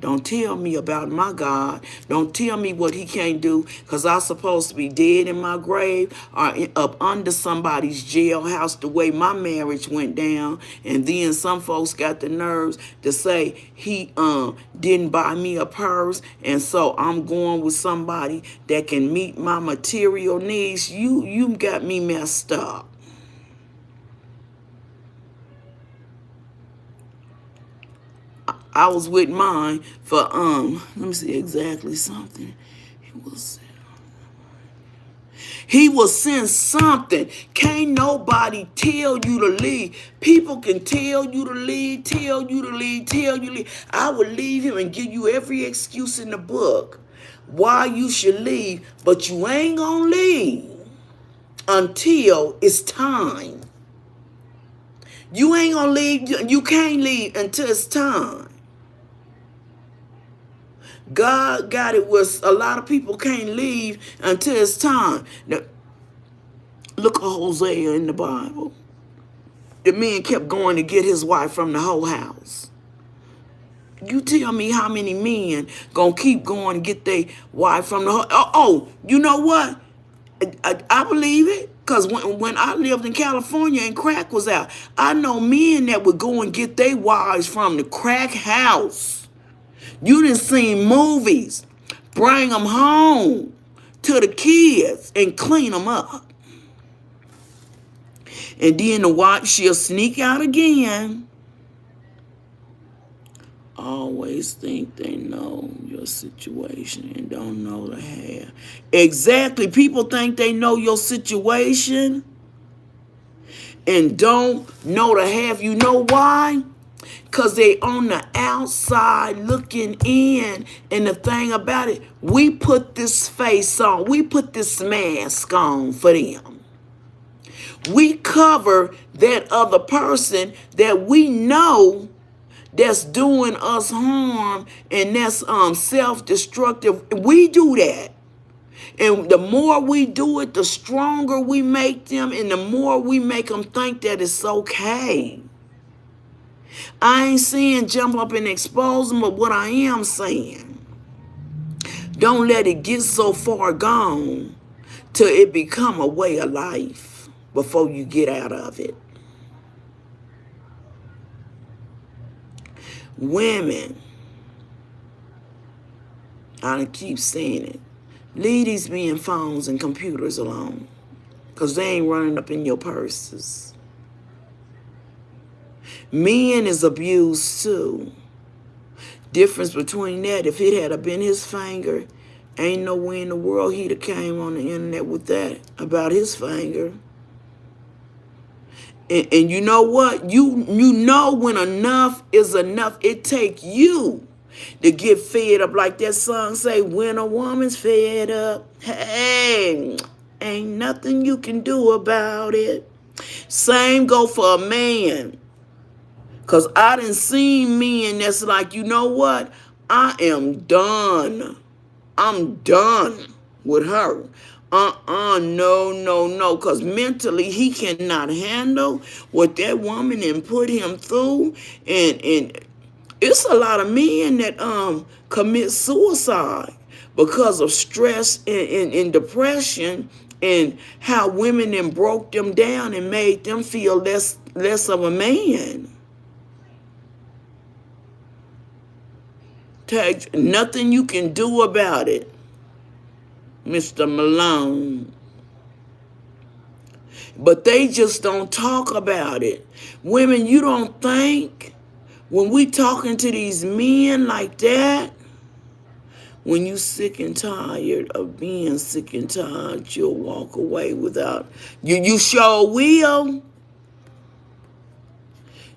Don't tell me about my God. Don't tell me what he can't do, because I'm supposed to be dead in my grave or up under somebody's jailhouse the way my marriage went down. And then some folks got the nerves to say he didn't buy me a purse, and so I'm going with somebody that can meet my material needs. You got me messed up. I was with mine for let me see exactly something. It was He will send something. Can't nobody tell you to leave. People can tell you to leave, tell you to leave, tell you to leave. I would leave him and give you every excuse in the book why you should leave, but you ain't gonna leave until it's time. You ain't gonna leave. You can't leave until it's time. God got it where a lot of people can't leave until it's time. Now, look at Hosea in the Bible. The man kept going to get his wife from the whole house. You tell me how many men gonna keep going to get their wife from the whole... Oh, you know what? I believe it. Because when I lived in California and crack was out, I know men that would go and get their wives from the crack house. You done seen movies. Bring them home to the kids and clean them up. And then the wife, she'll sneak out again. Always think they know your situation and don't know the half. Exactly. People think they know your situation and don't know the half. You know why? Because they on the outside looking in. And the thing about it, we put this face on. We put this mask on for them. We cover that other person that we know that's doing us harm and that's self-destructive. We do that. And the more we do it, the stronger we make them and the more we make them think that it's okay. I ain't saying jump up and expose them, but what I am saying, don't let it get so far gone till it become a way of life before you get out of it. Women, I keep saying it, leave these men phones and computers alone because they ain't running up in your purses. Men is abused too. Difference between that, if it had been his finger, ain't no way in the world he'd have came on the internet with that about his finger. And you know what? You know when enough is enough. It take you to get fed up. Like that song say, when a woman's fed up, hey, ain't nothing you can do about it. Same go for a man. Because I done seen men that's like, you know what? I am done. I'm done with her. No. Because mentally he cannot handle what that woman and put him through. And it's a lot of men that commit suicide because of stress and depression and how women then broke them down and made them feel less of a man. Nothing you can do about it, Mr. Malone. But they just don't talk about it. Women, you don't think when we talking to these men like that, when you sick and tired of being sick and tired, you'll walk away without, you sure will.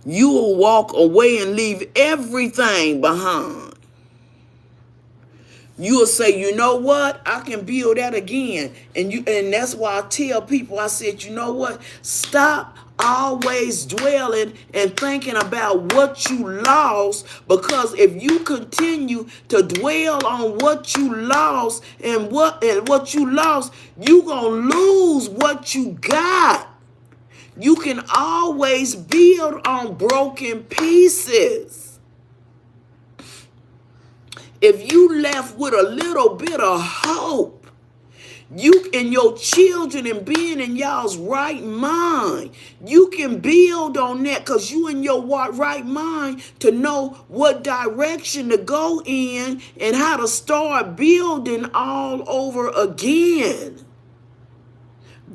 You will walk away and leave everything behind. You'll say, you know what? I can build that again. And that's why I tell people, I said, you know what? Stop always dwelling and thinking about what you lost, because if you continue to dwell on what you lost and what you lost, you're going to lose what you got. You can always build on broken pieces. If you left with a little bit of hope, you and your children and being in y'all's right mind, you can build on that because you in your right mind to know what direction to go in and how to start building all over again.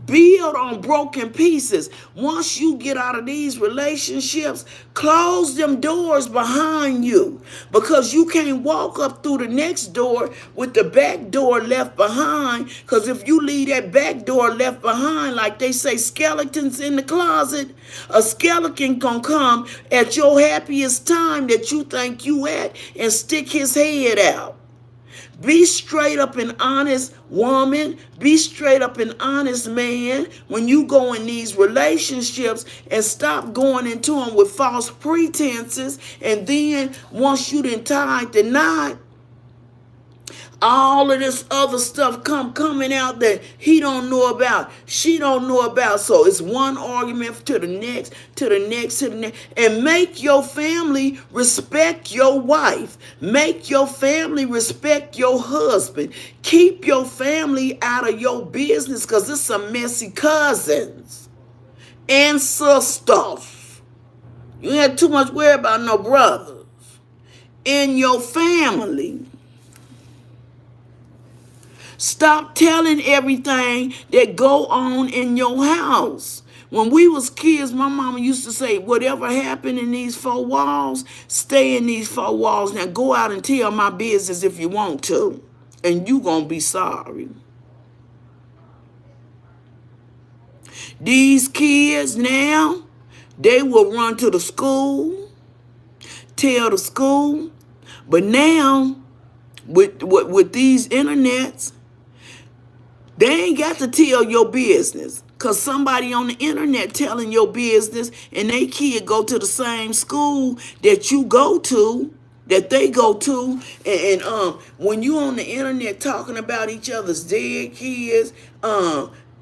Build on broken pieces. Once you get out of these relationships, close them doors behind you, because you can't walk up through the next door with the back door left behind. Because if you leave that back door left behind, like they say, skeletons in the closet, a skeleton gonna come at your happiest time that you think you at and stick his head out. Be straight up and honest, woman. Be straight up and honest, man, when you go in these relationships, and stop going into them with false pretenses. And then once you done tied the knot, all of this other stuff coming out that he don't know about, she don't know about. So it's one argument to the next, to the next, to the next. And make your family respect your wife. Make your family respect your husband. Keep your family out of your business, because it's some messy cousins and sisters. You ain't have too much worry about no brothers in your family. Stop telling everything that go on in your house. When we was kids, my mama used to say, whatever happened in these four walls, stay in these four walls. Now go out and tell my business if you want to, and you gonna be sorry. These kids now, they will run to the school, tell the school, but now with these internets, they ain't got to tell your business, because somebody on the internet telling your business, and they kid go to the same school that you go to, that they go to. And when you on the internet talking about each other's dead kids,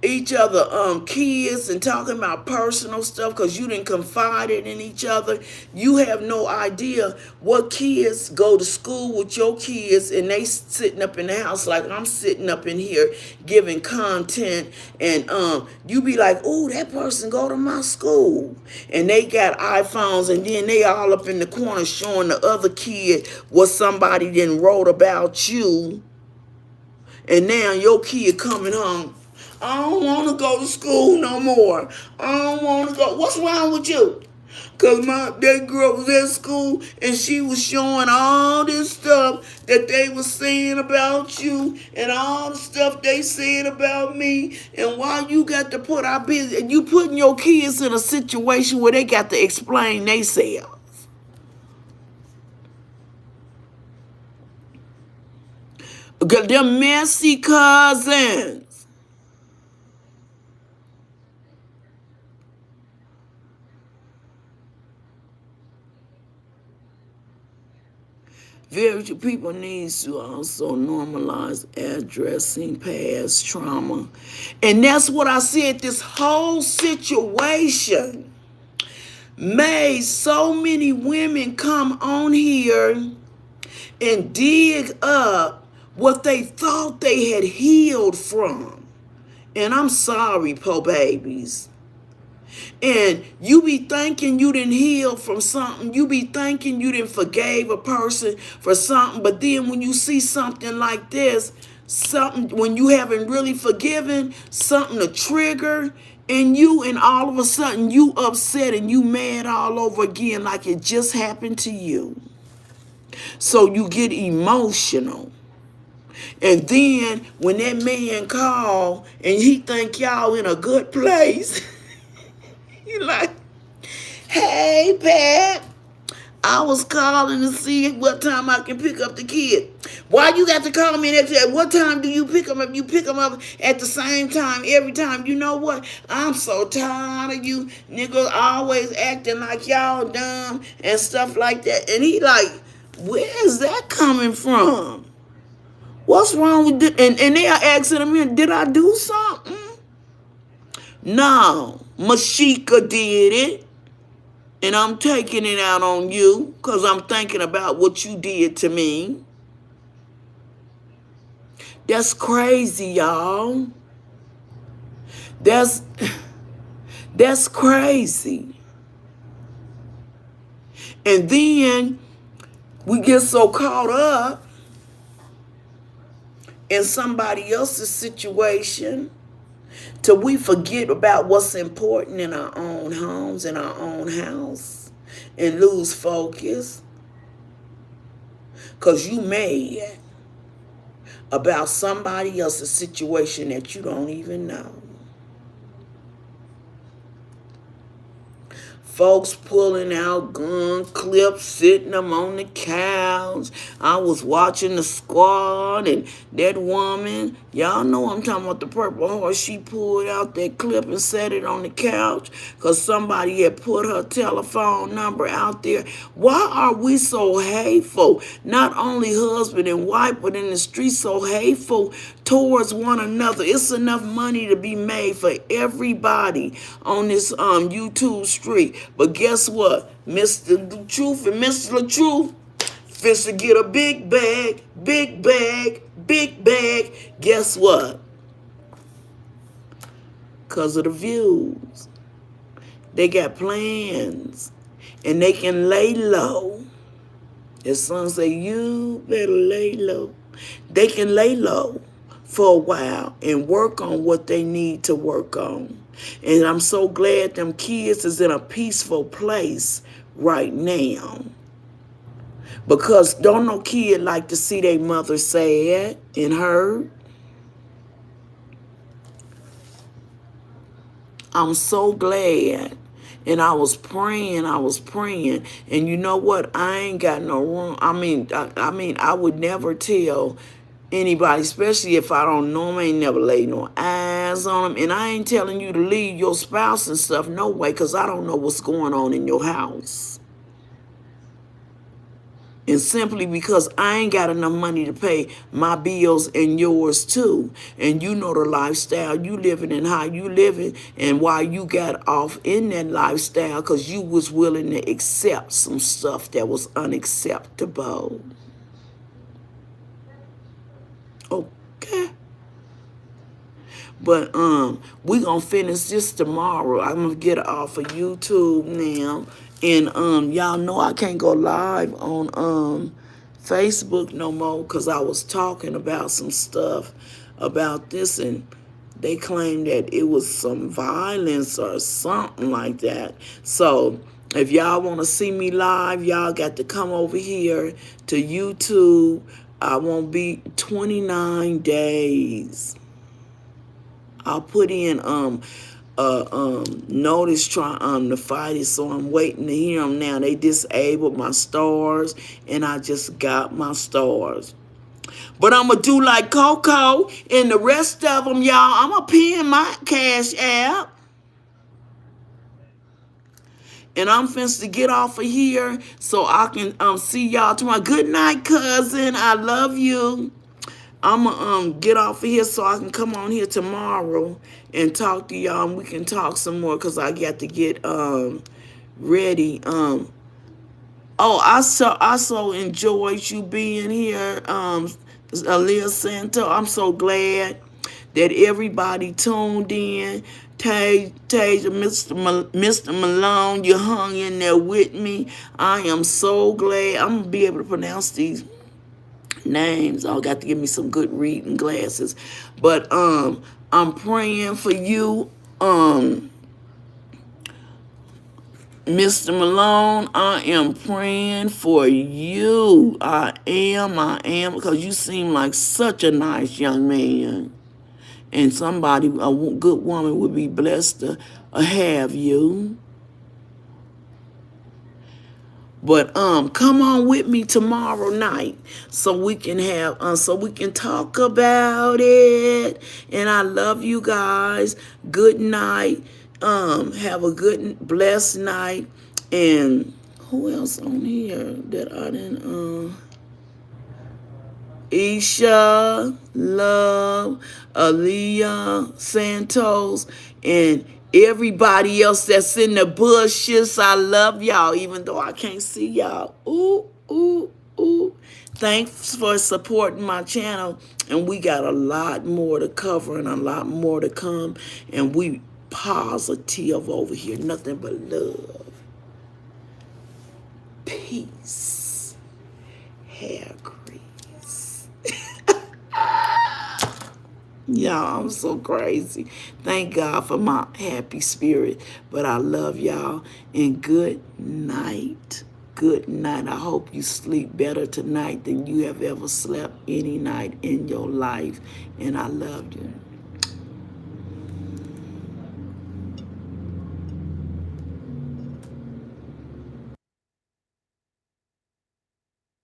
each other kids, and talking about personal stuff because you didn't confide it in each other, you have no idea what kids go to school with your kids, and they sitting up in the house like I'm sitting up in here giving content, and you be like, oh, that person go to my school, and they got iPhones, and then they all up in the corner showing the other kid what somebody then wrote about you, and now your kid coming home, I don't want to go to school no more. I don't want to go. What's wrong with you? Because that girl was at school and she was showing all this stuff that they were saying about you and all the stuff they said about me. And why you got to put our business, and you putting your kids in a situation where they got to explain themselves. Because they're messy cousins. Very few people need to also normalize addressing past trauma. And that's what I said. This whole situation made so many women come on here and dig up what they thought they had healed from. And I'm sorry, po babies. And you be thinking you didn't heal from something. You be thinking you didn't forgave a person for something. But then when you see something like this, something when you haven't really forgiven, something to trigger in you, and all of a sudden you upset and you mad all over again like it just happened to you. So you get emotional. And then when that man call and he think y'all in a good place, you like, hey, Pat, I was calling to see what time I can pick up the kid. Why you got to call me at what time do you pick them up? You pick them up at the same time every time. You know what? I'm so tired of you niggas always acting like y'all dumb and stuff like that. And he like, where is that coming from? What's wrong with it? And they are asking him, did I do something? No, Mashika did it. And I'm taking it out on you because I'm thinking about what you did to me. That's crazy, y'all. That's crazy. And then we get so caught up in somebody else's situation till we forget about what's important in our own homes, in our own house, and lose focus. Because you mad about somebody else's situation that you don't even know. Folks pulling out gun clips, sitting them on the couch. I was watching the Squad, and that woman, y'all know I'm talking about the Purple Horse, she pulled out that clip and set it on the couch because somebody had put her telephone number out there. Why are we so hateful? Not only husband and wife, but in the streets so hateful towards one another. It's enough money to be made for everybody on this YouTube street. But guess what? Mr. The Truth and Mr. The Truth fist to get a big bag, big bag, big bag. Guess what? Because of the views. They got plans. And they can lay low. As some say, you better lay low. They can lay low for a while and work on what they need to work on. And I'm so glad them kids is in a peaceful place right now. Because don't no kid like to see their mother sad and hurt. I'm so glad. And I was praying. And you know what? I ain't got no room. I mean, I would never tell anybody, especially if I don't know them, I ain't never laid no eyes on them. And I ain't telling you to leave your spouse and stuff, no way, because I don't know what's going on in your house. And simply because I ain't got enough money to pay my bills and yours too. And you know the lifestyle you living and how you living and why you got off in that lifestyle, because you was willing to accept some stuff that was unacceptable. Okay. But we gonna finish this tomorrow. I'm gonna get it off of YouTube now. And y'all know I can't go live on Facebook no more because I was talking about some stuff about this, and they claimed that it was some violence or something like that. So if y'all want to see me live, y'all got to come over here to YouTube. I won't be 29 days. I'll put in notice trying to fight it, so I'm waiting to hear them now. They disabled my stars, and I just got my stars. But I'm going to do like Coco and the rest of them, y'all. I'm going to pin my Cash App. And I'm finna to get off of here so I can see y'all tomorrow. Good night, cousin. I love you. I'm going to get off of here so I can come on here tomorrow and talk to y'all. And we can talk some more because I got to get ready. Oh, I so enjoyed you being here, Aaliyah Santo. I'm so glad that everybody tuned in. Tasia, Mr. Malone, you hung in there with me. I am so glad. I'm going to be able to pronounce these names. I got to give me some good reading glasses. But I'm praying for you, Mr. Malone. I am praying for you. I am, because you seem like such a nice young man. And somebody, a good woman, would be blessed to have you. But come on with me tomorrow night so we can have so we can talk about it. And I love you guys. Good night. Have a good blessed night. And who else on here that I didn't Isha, Love, Aaliyah, Santos, and everybody else that's in the bushes. I love y'all, even though I can't see y'all. Ooh, ooh, ooh. Thanks for supporting my channel. And we got a lot more to cover and a lot more to come. And we positive over here. Nothing but love. Peace. Hair grease. Y'all, I'm so crazy. Thank God for my happy spirit. But I love y'all. And good night. Good night. I hope you sleep better tonight than you have ever slept any night in your life. And I love you.